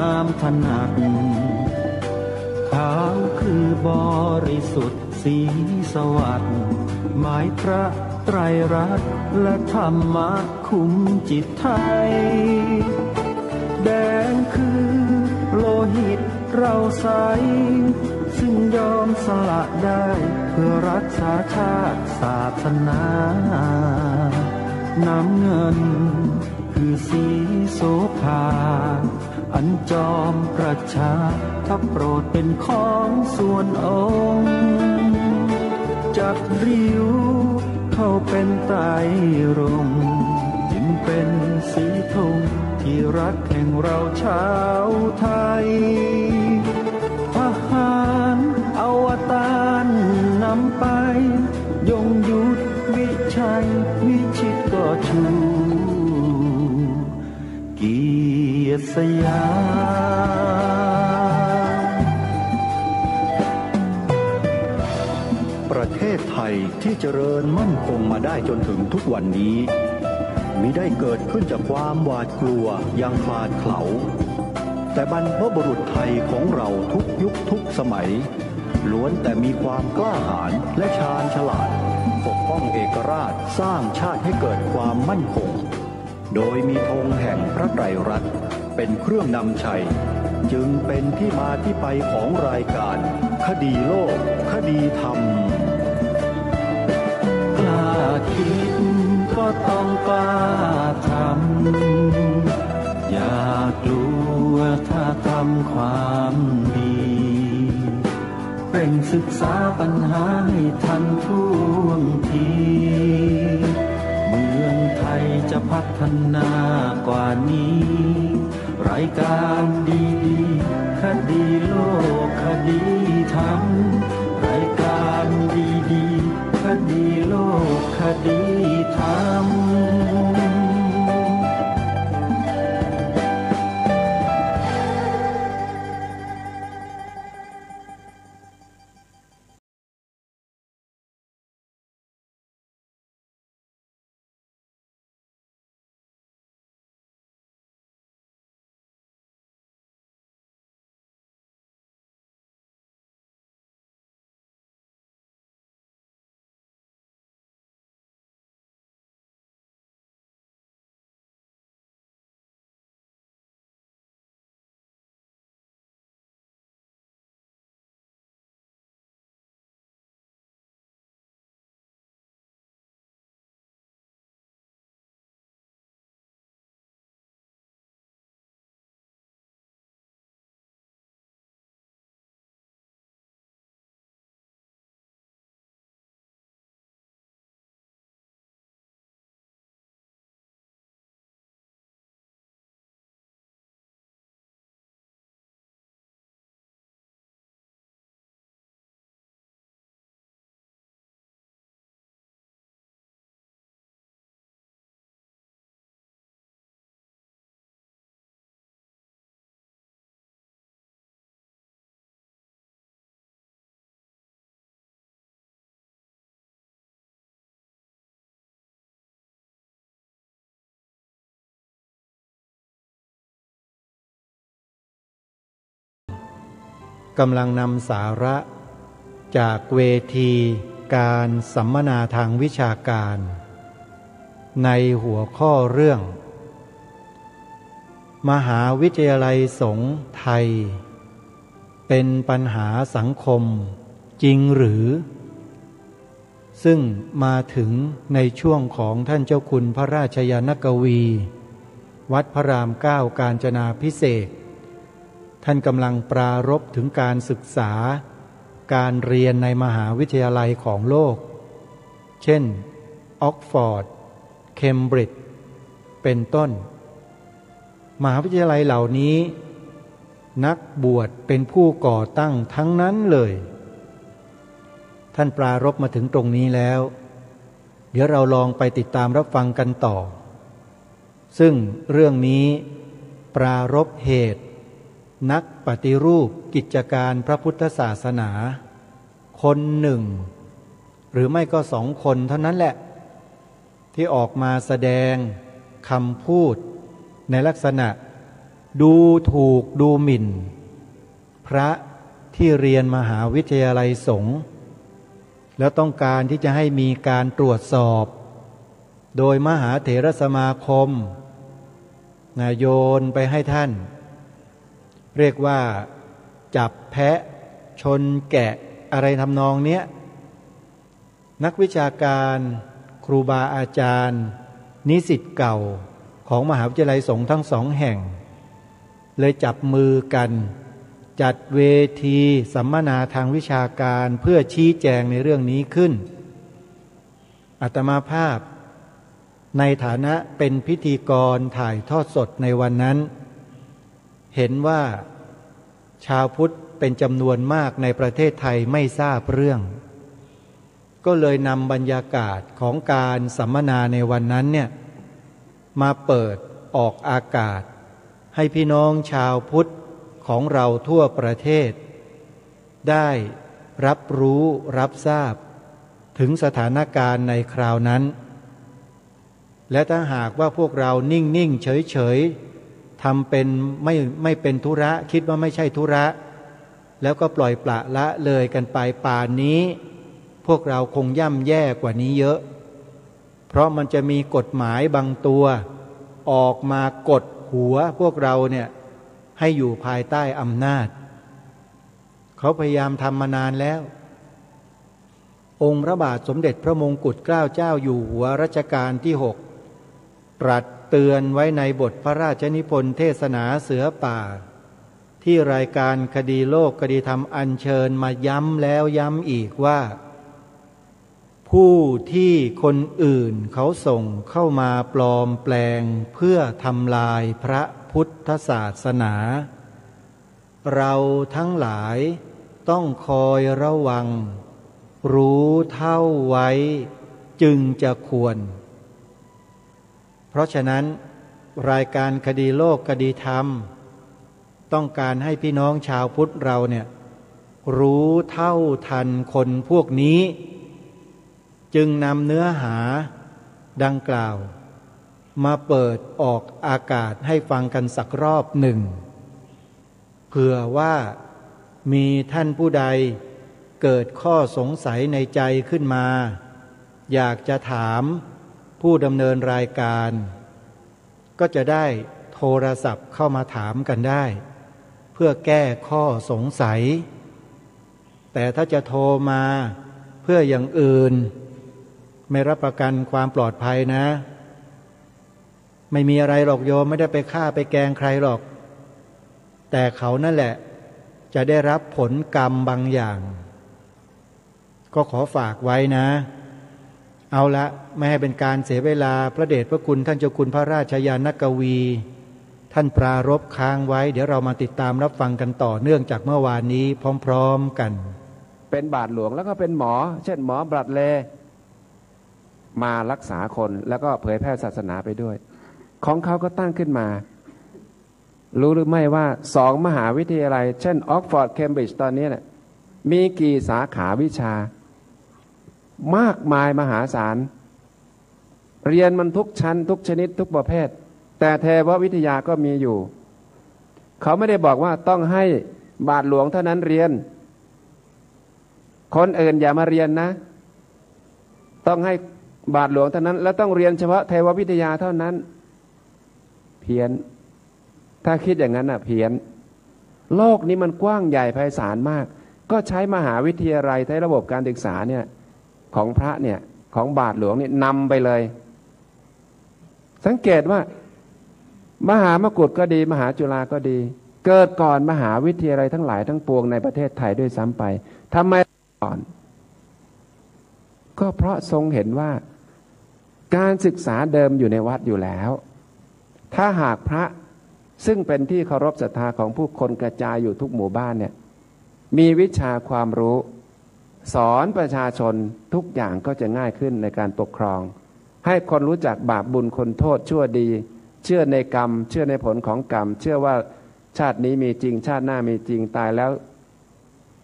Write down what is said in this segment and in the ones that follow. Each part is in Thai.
ามถนัดขาวคือบริสุทธิ์สีสวัสดิ์หมายพระไตรรัตน์และธรรมะคุมจิตไทยแดงคือโลหิตเราใสซึ่งยอมสละได้เพื่อรักษาชาติศาสนาน้ำเงินคือสีโสภาอันจอมประชาถ้าโปรดเป็นของส่วนองค์จักริ้วเข้าเป็นไตรรงค์จึงเป็นสีธงที่รักแห่งเราชาวไทยทหารอวตารนำไปยงยุทธวิชัยวิชิตก็ชูเกียรติสยามประเทศไทยที่เจริญมั่นคงมาได้จนถึงทุกวันนี้มิได้เกิดขึ้นจากความหวาดกลัวอย่างคลาดเขลาแต่บรรพบุรุษไทยของเราทุกยุคทุกสมัยล้วนแต่มีความกล้าหาญและชาญฉลาดปกป้องเอกราชสร้างชาติให้เกิดความมั่นคงโดยมีธงแห่งพระไตรรัตน์เป็นเครื่องนำชัยจึงเป็นที่มาที่ไปของรายการคดีโลกคดีธรรมกล้าคิดก็ต้องกล้าทำอย่ากลัวถ้าทำความดีเร่งศึกษาปัญหาให้ทันท่วงทีเมืองไทยจะพัฒนากว่านี้รายการดีๆคดีโลกคดีธรรมรายการดีๆคดีโลกคดีธรรมกำลังนำสาระจากเวทีการสัมมนาทางวิชาการในหัวข้อเรื่องมหาวิทยาลัยสงฆ์ไทยเป็นปัญหาสังคมจริงหรือซึ่งมาถึงในช่วงของท่านเจ้าคุณพระราชยานกวีวัดพระรามเก้ากาญจนาภิเษกท่านกำลังปรารภถึงการศึกษาการเรียนในมหาวิทยาลัยของโลกเช่นออกฟอร์ดเคมบริดจ์เป็นต้นมหาวิทยาลัยเหล่านี้นักบวชเป็นผู้ก่อตั้งทั้งนั้นเลยท่านปรารภมาถึงตรงนี้แล้วเดี๋ยวเราลองไปติดตามรับฟังกันต่อซึ่งเรื่องนี้ปรารภเหตุนักปฏิรูปกิจการพระพุทธศาสนาคนหนึ่งหรือไม่ก็2 คนเท่านั้นแหละที่ออกมาแสดงคำพูดในลักษณะ ดูถูกดูหมิ่นพระที่เรียนมหาวิทยาลัยสงฆ์แล้วต้องการที่จะให้มีการตรวจสอบโดยมหาเถรสมาคมโยนไปให้ท่านเรียกว่าจับแพะชนแกะอะไรทำนองเนี้ยนักวิชาการครูบาอาจารย์นิสิตเก่าของมหาวิทยาลัยสงฆ์ทั้งสองแห่งเลยจับมือกันจัดเวทีสัมมนาทางวิชาการเพื่อชี้แจงในเรื่องนี้ขึ้นอาตมาภาพในฐานะเป็นพิธีกรถ่ายทอดสดในวันนั้นเห็นว่าชาวพุทธเป็นจำนวนมากในประเทศไทยไม่ทราบเรื่องก็เลยนำบรรยากาศของการสัมมนาในวันนั้นเนี่ยมาเปิดออกอากาศให้พี่น้องชาวพุทธของเราทั่วประเทศได้รับรู้รับทราบถึงสถานการณ์ในคราวนั้นและถ้าหากว่าพวกเรานิ่งๆเฉยๆทำเป็นไม่เป็นธุระคิดว่าไม่ใช่ธุระแล้วก็ปล่อยปละละเลยกันไปป่านนี้พวกเราคงย่ำแย่กว่านี้เยอะเพราะมันจะมีกฎหมายบางตัวออกมากดหัวพวกเราเนี่ยให้อยู่ภายใต้อำนาจเขาพยายามทำมานานแล้วองค์พระบาทสมเด็จพระมงกุฎเกล้าเจ้าอยู่หัวรัชกาลที่6ตรัสเตือนไว้ในบทพระราชนิพนธ์เทศนาเสือป่าที่รายการคดีโลกคดีธรรมอัญเชิญมาย้ำแล้วย้ำอีกว่าผู้ที่คนอื่นเขาส่งเข้ามาปลอมแปลงเพื่อทำลายพระพุทธศาสนาเราทั้งหลายต้องคอยระวังรู้เท่าไว้จึงจะควรเพราะฉะนั้นรายการคดีโลกคดีธรรมต้องการให้พี่น้องชาวพุทธเราเนี่ยรู้เท่าทันคนพวกนี้จึงนำเนื้อหาดังกล่าวมาเปิดออกอากาศให้ฟังกันสักรอบหนึ่งเผื่อว่ามีท่านผู้ใดเกิดข้อสงสัยในใจขึ้นมาอยากจะถามผู้ดำเนินรายการก็จะได้โทรศัพท์เข้ามาถามกันได้เพื่อแก้ข้อสงสัยแต่ถ้าจะโทรมาเพื่ออย่างอื่นไม่รับประกันความปลอดภัยนะไม่มีอะไรหรอกโยมไม่ได้ไปฆ่าไปแกล้งใครหรอกแต่เขานั่นแหละจะได้รับผลกรรมบางอย่างก็ขอฝากไว้นะเอาละไม่ให้เป็นการเสียเวลาพระเดชพระคุณท่านเจ้าคุณพระราชยานกวีท่านปรารภค้างไว้เดี๋ยวเรามาติดตามรับฟังกันต่อเนื่องจากเมื่อวานนี้พร้อมๆกันเป็นบาทหลวงแล้วก็เป็นหมอเช่นหมอบรัดเลมารักษาคนแล้วก็เผยแพร่ศาสนาไปด้วยของเขาก็ตั้งขึ้นมารู้หรือไม่ว่า2 มหาวิทยาลัยเช่นออกฟอร์ดเคมบริดจ์ตอนนี้เนี่ยมีกี่สาขาวิชามากมายมหาศาลเรียนมันทุกชั้นทุกชนิดทุกประเภทแต่เทววิทยาก็มีอยู่เขาไม่ได้บอกว่าต้องให้บาทหลวงเท่านั้นเรียนคนอื่นอย่ามาเรียนนะต้องให้บาทหลวงเท่านั้นแล้วต้องเรียนเฉพาะเทววิทยาเท่านั้นเพี้ยนถ้าคิดอย่างนั้นน่ะเพี้ยนโลกนี้มันกว้างใหญ่ไพศาลมากก็ใช้มหาวิทยาลัยใช้ระบบการศึกษาเนี่ยของพระเนี่ยของบาทหลวงเนี่ยนำไปเลยสังเกตว่ามหามกุฏก็ดีมหาจุฬาก็ดีเกิดก่อนมหาวิทยาลัยทั้งหลายทั้งปวงในประเทศไทยด้วยซ้ำไปทำไมก่อนก็เพราะทรงเห็นว่าการศึกษาเดิมอยู่ในวัดอยู่แล้วถ้าหากพระซึ่งเป็นที่เคารพศรัทธาของผู้คนกระจายอยู่ทุกหมู่บ้านเนี่ยมีวิชาความรู้สอนประชาชนทุกอย่างก็จะง่ายขึ้นในการปกครองให้คนรู้จักบาปบุญคุณโทษชั่วดีเชื่อในกรรมเชื่อในผลของกรรมเชื่อว่าชาตินี้มีจริงชาติหน้ามีจริงตายแล้ว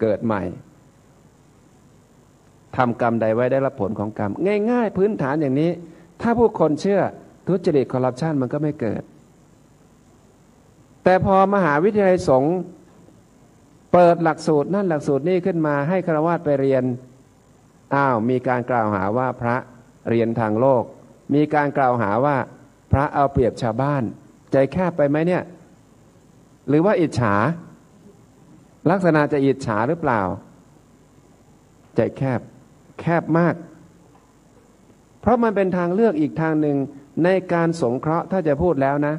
เกิดใหม่ทำกรรมใดไว้ได้รับผลของกรรมง่ายๆพื้นฐานอย่างนี้ถ้าผู้คนเชื่อทุจริตคอร์รัปชันมันก็ไม่เกิด แต่พอมหาวิทยาลัยสงฆ์เปิดหลักสูตรนั่นหลักสูตรนี่ขึ้นมาให้ฆราวาสไปเรียนมีการกล่าวหาว่าพระเรียนทางโลกมีการกล่าวหาว่าพระเอาเปรียบชาวบ้านใจแคบไปไหมเนี่ยหรือว่าอิจฉาลักษณะจะอิจฉาหรือเปล่าใจแคบมากเพราะมันเป็นทางเลือกอีกทางหนึ่งในการสงเคราะห์ถ้าจะพูดแล้วนะ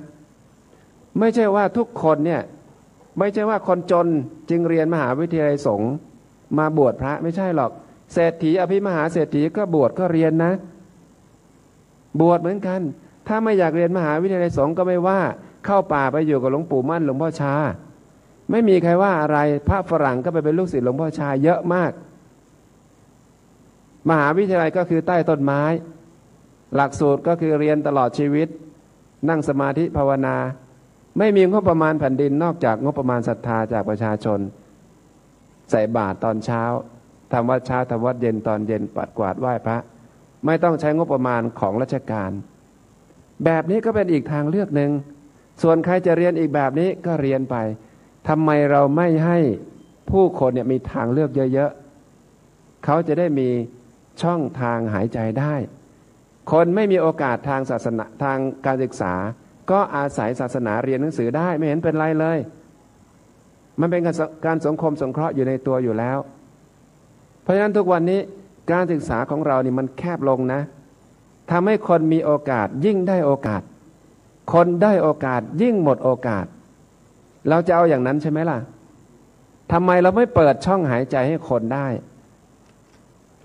ไม่ใช่ว่าทุกคนเนี่ยไม่ใช่ว่าคนจนจึงเรียนมหาวิทยาลัยสงฆ์มาบวชพระไม่ใช่หรอกเศรษฐีอภิมหาเศรษฐีก็บวชก็เรียนนะบวชเหมือนกันถ้าไม่อยากเรียนมหาวิทยาลัยสงฆ์ก็ไม่ว่าเข้าป่าไปอยู่กับหลวงปู่มั่นหลวงพ่อชาไม่มีใครว่าอะไรพระฝรั่งก็ไปเป็นลูกศิษย์หลวงพ่อชาเยอะมากมหาวิทยาลัยก็คือใต้ต้นไม้หลักสูตรก็คือเรียนตลอดชีวิตนั่งสมาธิภาวนาไม่มีงบประมาณแผ่นดินนอกจากงบประมาณศรัทธาจากประชาชนใส่บาตรตอนเช้าทำวัดเช้าทำวัดเย็นตอนเย็นปัดกวาดไหว้พระไม่ต้องใช้งบประมาณของราชการแบบนี้ก็เป็นอีกทางเลือกหนึ่งส่วนใครจะเรียนอีกแบบนี้ก็เรียนไปทำไมเราไม่ให้ผู้คนเนี่ยมีทางเลือกเยอะๆเขาจะได้มีช่องทางหายใจได้คนไม่มีโอกาสทางศาสนาทางการศึกษาก็อาศัยศาสนาเรียนหนังสือได้ไม่เห็นเป็นไรเลยมันเป็นการสังคมสงเคราะห์อยู่ในตัวอยู่แล้วเพราะฉะนั้นทุกวันนี้การศึกษาของเรานี่มันแคบลงนะทำให้คนมีโอกาสยิ่งได้โอกาสคนได้โอกาสยิ่งหมดโอกาสเราจะเอาอย่างนั้นใช่ไหมล่ะทำไมเราไม่เปิดช่องหายใจให้คนได้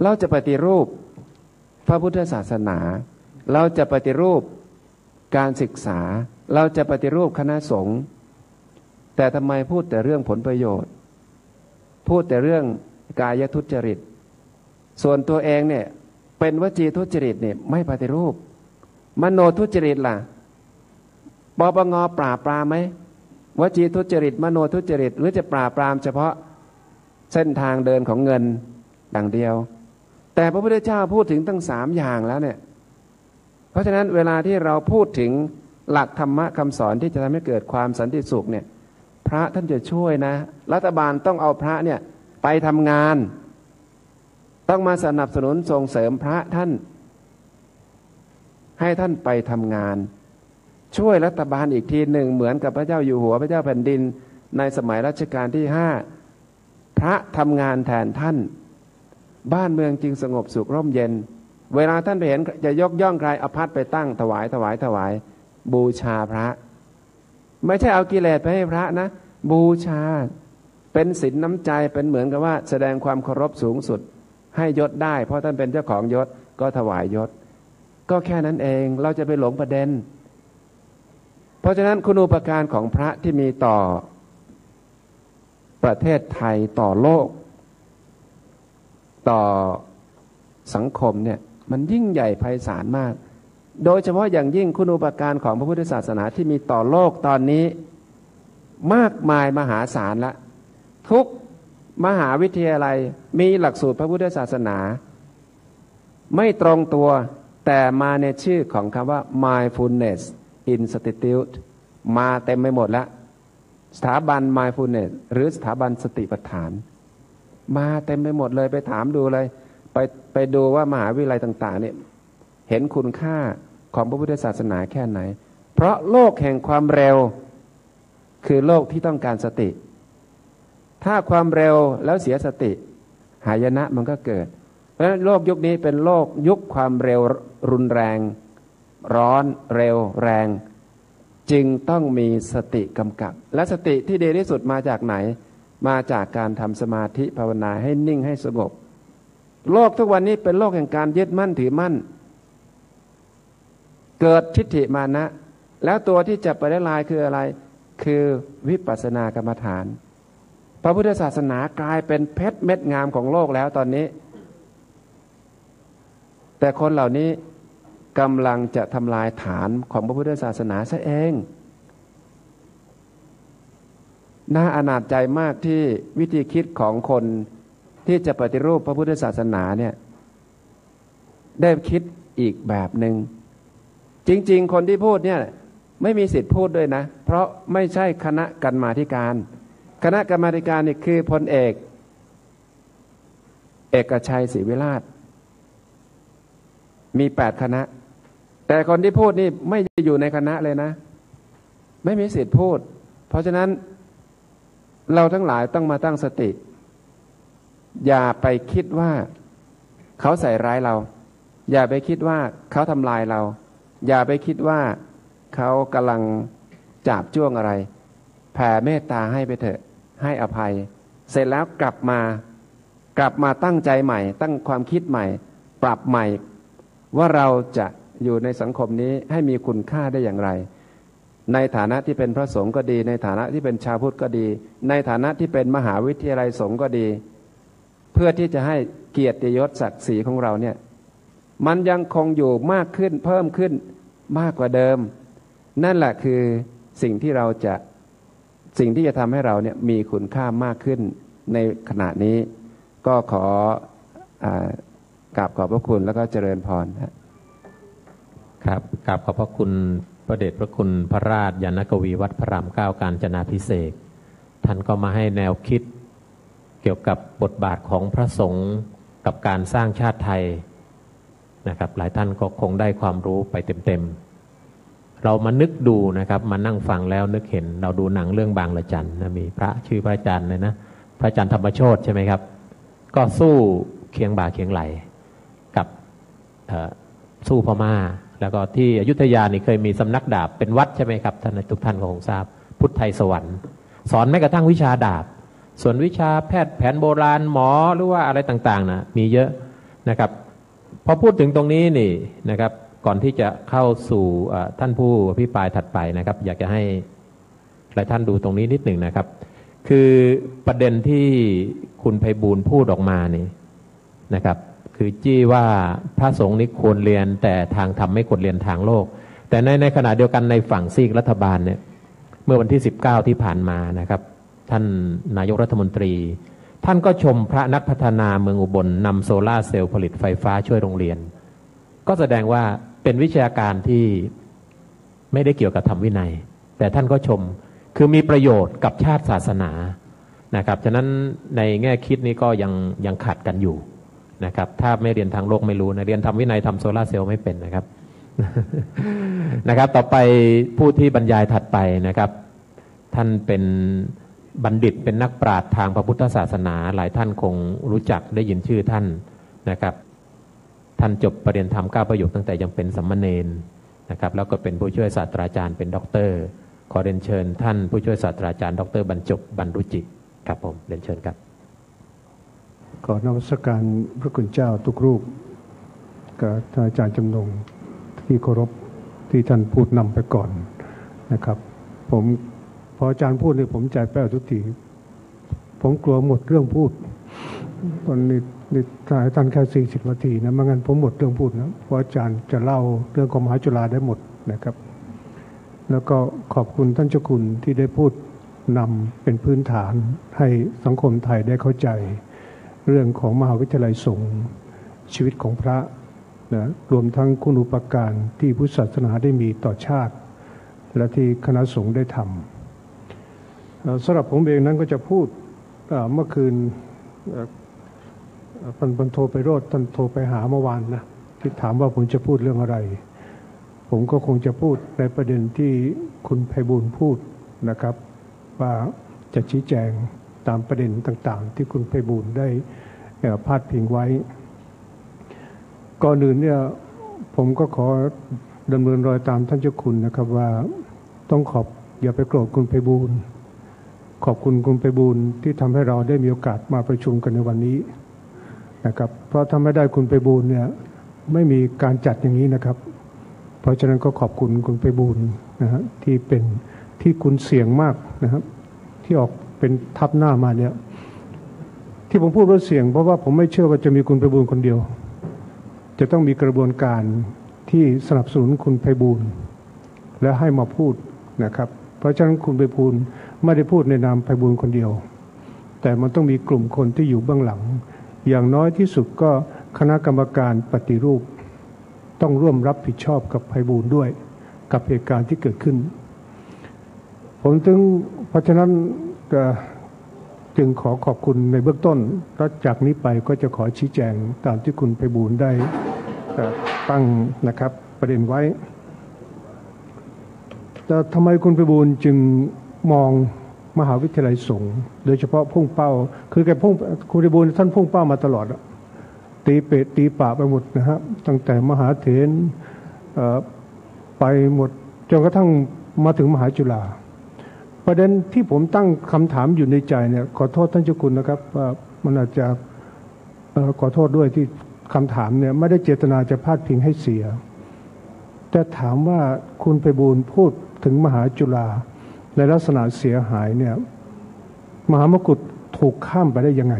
เราจะปฏิรูปพระพุทธศาสนาเราจะปฏิรูปการศึกษาเราจะปฏิรูปคณะสงฆ์แต่ทำไมพูดแต่เรื่องผลประโยชน์พูดแต่เรื่องกายทุจริตส่วนตัวเองเนี่ยเป็นวจีทุจริตเนี่ยไม่ปฏิรูปมโนทุจริตล่ะปปงปราบปรามไหมวจีทุจริตมโนทุจริตหรือจะปราบปรามเฉพาะเส้นทางเดินของเงินดังเดียวแต่พระพุทธเจ้าพูดถึงตั้ง3อย่างแล้วเนี่ยเพราะฉะนั้นเวลาที่เราพูดถึงหลักธรรมะคำสอนที่จะทำให้เกิดความสันติสุขเนี่ยพระท่านจะช่วยนะรัฐบาลต้องเอาพระเนี่ยไปทำงานต้องมาสนับสนุนส่งเสริมพระท่านให้ท่านไปทำงานช่วยรัฐบาลอีกทีหนึ่งเหมือนกับพระเจ้าอยู่หัวพระเจ้าแผ่นดินในสมัยรัชกาลที่5พระทำงานแทนท่านบ้านเมืองจึงสงบสุขร่มเย็นเวลาท่านไปเห็นจะยกย่องใครเอาพัดไปตั้งถวายบูชาพระไม่ใช่เอากิเลสไปให้พระนะบูชาเป็นศีลน้ำใจเป็นเหมือนกับว่าแสดงความเคารพสูงสุดให้ยศได้เพราะท่านเป็นเจ้าของยศก็ถวายยศก็แค่นั้นเองเราจะไปหลงประเด็นเพราะฉะนั้นคุณูปการของพระที่มีต่อประเทศไทยต่อโลกต่อสังคมเนี่ยมันยิ่งใหญ่ไพศาลมากโดยเฉพาะอย่างยิ่งคุณูปการของพระพุทธศาสนาที่มีต่อโลกตอนนี้มากมายมหาศาลละทุกมหาวิทยาลัยมีหลักสูตรพระพุทธศาสนาไม่ตรงตัวแต่มาในชื่อของคำว่า mindfulness institute มาเต็มไปหมดแล้วสถาบัน mindfulness หรือสถาบันสติปัฏฐานมาเต็มไปหมดเลยไปถามดูเลยไปดูว่ามหาวิทยาลัยต่างๆเนี่ยเห็นคุณค่าของพระพุทธศาสนาแค่ไหนเพราะโลกแห่งความเร็วคือโลกที่ต้องการสติถ้าความเร็วแล้วเสียสติหายนะมันก็เกิดเพราะฉะนั้นโลกยุคนี้เป็นโลกยุคความเร็วรุนแรงร้อนเร็วแรงจึงต้องมีสติกำกับและสติที่ดีที่สุดมาจากไหนมาจากการทำสมาธิภาวนาให้นิ่งให้สงบโลกทุกวันนี้เป็นโลกแห่งการยึดมั่นถือมั่นเกิดทิฏฐิมานะแล้วตัวที่จะไปละลายคืออะไรคือวิปัสสนากรรมฐานพระพุทธศาสนากลายเป็นเพชรเม็ดงามของโลกแล้วตอนนี้แต่คนเหล่านี้กำลังจะทำลายฐานของพระพุทธศาสนาซะเองน่าอนาถใจมากที่วิธีคิดของคนที่จะปฏิรูปพระพุทธศาสนาเนี่ยได้คิดอีกแบบหนึ่งจริงๆคนที่พูดเนี่ย ไม่มีสิทธิ์พูดด้วยนะเพราะไม่ใช่คณะกรรมาธิการคณะกรรมาธิการนี่คือพลเอกเอกชัยศรีวิราชมี8คณะแต่คนที่พูดนี่ไม่อยู่ในคณะเลยนะไม่มีสิทธิ์พูดเพราะฉะนั้นเราทั้งหลายต้องมาตั้งสติอย่าไปคิดว่าเขาใส่ร้ายเราอย่าไปคิดว่าเขาทำลายเราอย่าไปคิดว่าเขากำลังจาบจ้วงอะไรแผ่เมตตาให้ไปเถอะให้อภัยเสร็จแล้วกลับมาตั้งใจใหม่ตั้งความคิดใหม่ปรับใหม่ว่าเราจะอยู่ในสังคมนี้ให้มีคุณค่าได้อย่างไรในฐานะที่เป็นพระสงฆ์ก็ดีในฐานะที่เป็นชาวพุทธก็ดีในฐานะที่เป็นมหาวิทยาลัยสงฆ์ก็ดีเพื่อที่จะให้เกียรติยศศักดิ์ศรีของเราเนี่ยมันยังคงอยู่มากขึ้นเพิ่มขึ้นมากกว่าเดิมนั่นแหละคือสิ่งที่จะทำให้เราเนี่ยมีคุณค่ามากขึ้นในขณะนี้ก็ขอกราบขอบพระคุณแล้วก็เจริญพรครับกราบขอบพระคุณพระเดชพระคุณพระราชยานกวีวัดพระรามเก้ากาญจนาภิเษกท่านก็มาให้แนวคิดเกี่ยวกับบทบาทของพระสงฆ์กับการสร้างชาติไทยนะครับหลายท่านก็คงได้ความรู้ไปเต็มๆเรามานึกดูนะครับมานั่งฟังแล้วนึกเห็นเราดูหนังเรื่องบางละจันนะมีพระชื่อพระอาจารย์เลยนะพระอาจารย์ธรรมโชติใช่ไหมครับก็สู้เคียงบ่าเคียงไหลกับสู้พม่าแล้วก็ที่อยุธยานี่เคยมีสำนักดาบเป็นวัดใช่ไหมครับท่านทุกท่านคงทราบพุทธไทยสวรรค์สอนแม้กระทั่งวิชาดาบส่วนวิชาแพทย์แผนโบราณหมอหรือว่าอะไรต่างๆนะมีเยอะนะครับพอพูดถึงตรงนี้นี่นะครับก่อนที่จะเข้าสู่ท่านผู้อภิปรายถัดไปนะครับอยากจะให้หลายท่านดูตรงนี้นิดหนึ่งนะครับคือประเด็นที่คุณไพบูลย์พูดออกมานี่นะครับคือจี้ว่าพระสงฆ์นี่ควรเรียนแต่ทางธรรมไม่ควรเรียนทางโลกแต่ในขณะเดียวกันในฝั่งซีกรัฐบาลเนี่ยเมื่อวันที่19ที่ผ่านมานะครับท่านนายกรัฐมนตรีท่านก็ชมพระนักพัฒนาเมืองอุบลนำโซล่าเซลล์ผลิตไฟฟ้าช่วยโรงเรียนก็แสดงว่าเป็นวิชาการที่ไม่ได้เกี่ยวกับธรรมวินัยแต่ท่านก็ชมคือมีประโยชน์กับชาติศาสนานะครับฉะนั้นในแง่คิดนี้ก็ยังขัดกันอยู่นะครับถ้าไม่เรียนทางโลกไม่รู้นะเรียนทำวินัยทำโซล่าเซลล์ไม่เป็นนะครับ นะครับต่อไปผู้ที่บรรยายถัดไปนะครับท่านเป็นบัณฑิตเป็นนักปราชญ์ทางพระพุทธศาสนาหลายท่านคงรู้จักได้ยินชื่อท่านนะครับท่านจบปริญญาธรรม9 ประโยคตั้งแต่ยังเป็นสามเณรนะครับแล้วก็เป็นผู้ช่วยศาสตราจารย์เป็นด็อกเตอร์ขอเรียนเชิญท่านผู้ช่วยศาสตราจารย์ดร.บรรจบบรรรุจิครับผมเรียนเชิญครับขอนมัสการพระคุณเจ้าทุกรูปกับท่านอาจารย์จำนงที่เคารพที่ท่านพูดนำไปก่อนนะครับผมพออาจารย์พูดเนี่ยผมใจแป้วทุกทีผมกลัวหมดเรื่องพูดตอนนี้ท่านแค่40 นาทีนะไม่งั้นผมหมดเรื่องพูดนะเพราะอาจารย์จะเล่าเรื่องของมหาจุฬาได้หมดนะครับแล้วก็ขอบคุณท่านเจ้าคุณที่ได้พูดนำเป็นพื้นฐานให้สังคมไทยได้เข้าใจเรื่องของมหาวิทยาลัยสงฆ์ชีวิตของพระนะรวมทั้งคุณูปการที่พุทธศาสนาได้มีต่อชาติและที่คณะสงฆ์ได้ทำสำหรับผมเองนั้นก็จะพูดเมื่อคืนพันโทไปโรจน์ท่านโทรไปหาเมื่อวานนะที่ถามว่าผมจะพูดเรื่องอะไรผมก็คงจะพูดในประเด็นที่คุณไพบูลย์พูดนะครับว่าจะชี้แจงตามประเด็นต่างๆที่คุณไพบูลย์ได้พาดพิงไว้ก่อนอื่นเนี่ยผมก็ขอดำเนินรอยตามท่านเจ้าคุณนะครับว่าต้องอย่าไปโกรธคุณไพบูลย์ขอบคุณคุณไพบูลย์ที่ทำให้เราได้มีโอกาสมาประชุมกันในวันนี้นะครับเพราะถ้าไม่ได้คุณไพบูลย์เนี่ยไม่มีการจัดอย่างนี้นะครับเพราะฉะนั้นก็ขอบคุณคุณไพบูลย์นะฮะที่คุณเสี่ยงมากนะครับที่ออกเป็นทับหน้ามาเนี่ยที่ผมพูดว่าเสี่ยงเพราะว่าผมไม่เชื่อว่าจะมีคุณไพบูลย์คนเดียวจะต้องมีกระบวนการที่สนับสนุนคุณไพบูลย์และให้มาพูดนะครับเพราะฉะนั้นคุณไพบูลย์ไม่ได้พูดในนามไพบูลย์คนเดียวแต่มันต้องมีกลุ่มคนที่อยู่เบื้องหลังอย่างน้อยที่สุดก็คณะกรรมการปฏิรูปต้องร่วมรับผิดชอบกับไพบูลย์ด้วย กับเหตุการณ์ที่เกิดขึ้นเพราะฉะนั้นจึงขอขอบคุณในเบื้องต้นแล้วจากนี้ไปก็จะขอชี้แจงตามที่คุณไพบูลย์ได้ตั้งนะครับประเด็นไว้แต่ทำไมคุณไพบูลย์จึงมองมหาวิทยาลัยสงฆ์โดยเฉพาะพุ่งเป้าคือคุณไพบูลย์ท่านพุ่งเป้ามาตลอดตีเป็ดตีป่าไปหมดนะฮะตั้งแต่มหาเถรไปหมดจนกระทั่งมาถึงมหาจุฬาประเด็นที่ผมตั้งคำถามอยู่ในใจเนี่ยขอโทษท่านเจ้าคุณนะครับว่ามันอาจจะขอโทษด้วยที่คำถามเนี่ยไม่ได้เจตนาจะพาดพิงให้เสียแต่ถามว่าคุณไพบูลย์พูดถึงมหาจุฬาในลักษณะเสียหายเนี่ยมหามกุฏถูกข้ามไปได้ยังไง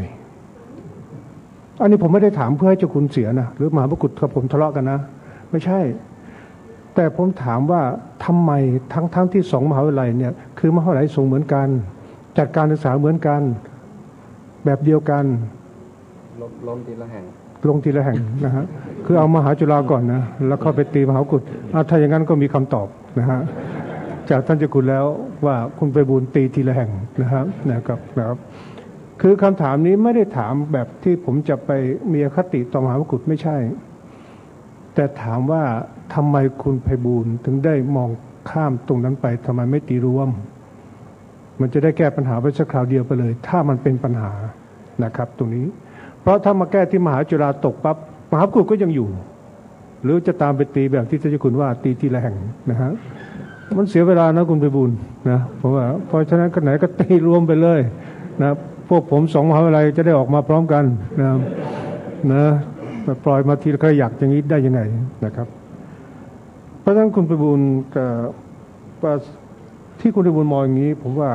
อันนี้ผมไม่ได้ถามเพื่อให้เจ้าคุณเสียนะหรือมหามกุฏกับผมทะเลาะกันนะไม่ใช่แต่ผมถามว่าทำไมทั้งที่สองมหาวิทยาลัยเนี่ยคือมหาวิทยาลัยสงฆ์เหมือนกันจัดการศึกษาเหมือนกันแบบเดียวกันลงทีละแห่งนะฮะคือเอามหาจุฬาก่อนนะแล้วเข้าไปตีมหามกุฏถ้าอย่างนั้นก็มีคำตอบนะฮะจากท่านเจ้าคุณแล้วว่าคุณไพบูลย์ตีทีละแห่งนะครับคือคำถามนี้ไม่ได้ถามแบบที่ผมจะไปมีอคติต่อมหามกุฏไม่ใช่แต่ถามว่าทำไมคุณไพบูลย์ถึงได้มองข้ามตรงนั้นไปทำไมไม่ตีรวมมันจะได้แก้ปัญหาไปสักคราวเดียวไปเลยถ้ามันเป็นปัญหานะครับตรงนี้เพราะถ้ามาแก้ที่มหาจุฬาตกปั๊บมหามกุฏก็ยังอยู่หรือจะตามไปตีแบบที่ท่านเจ้าคุณว่าตีทีละแห่งนะฮะมันเสียเวลานะคุณไพบูลย์นะผมว่าเพราะฉะนั้นก็ไหนก็ตีรวมไปเลยนะพวกผมสองมหาวิทยาลัยจะได้ออกมาพร้อมกันนะปล่อยมาทีละขยักอย่างนี้ได้ยังไงนะครับเพราะฉะนั้นคุณไพบูลย์ที่คุณไพบูลย์มองอย่างนี้ผมว่า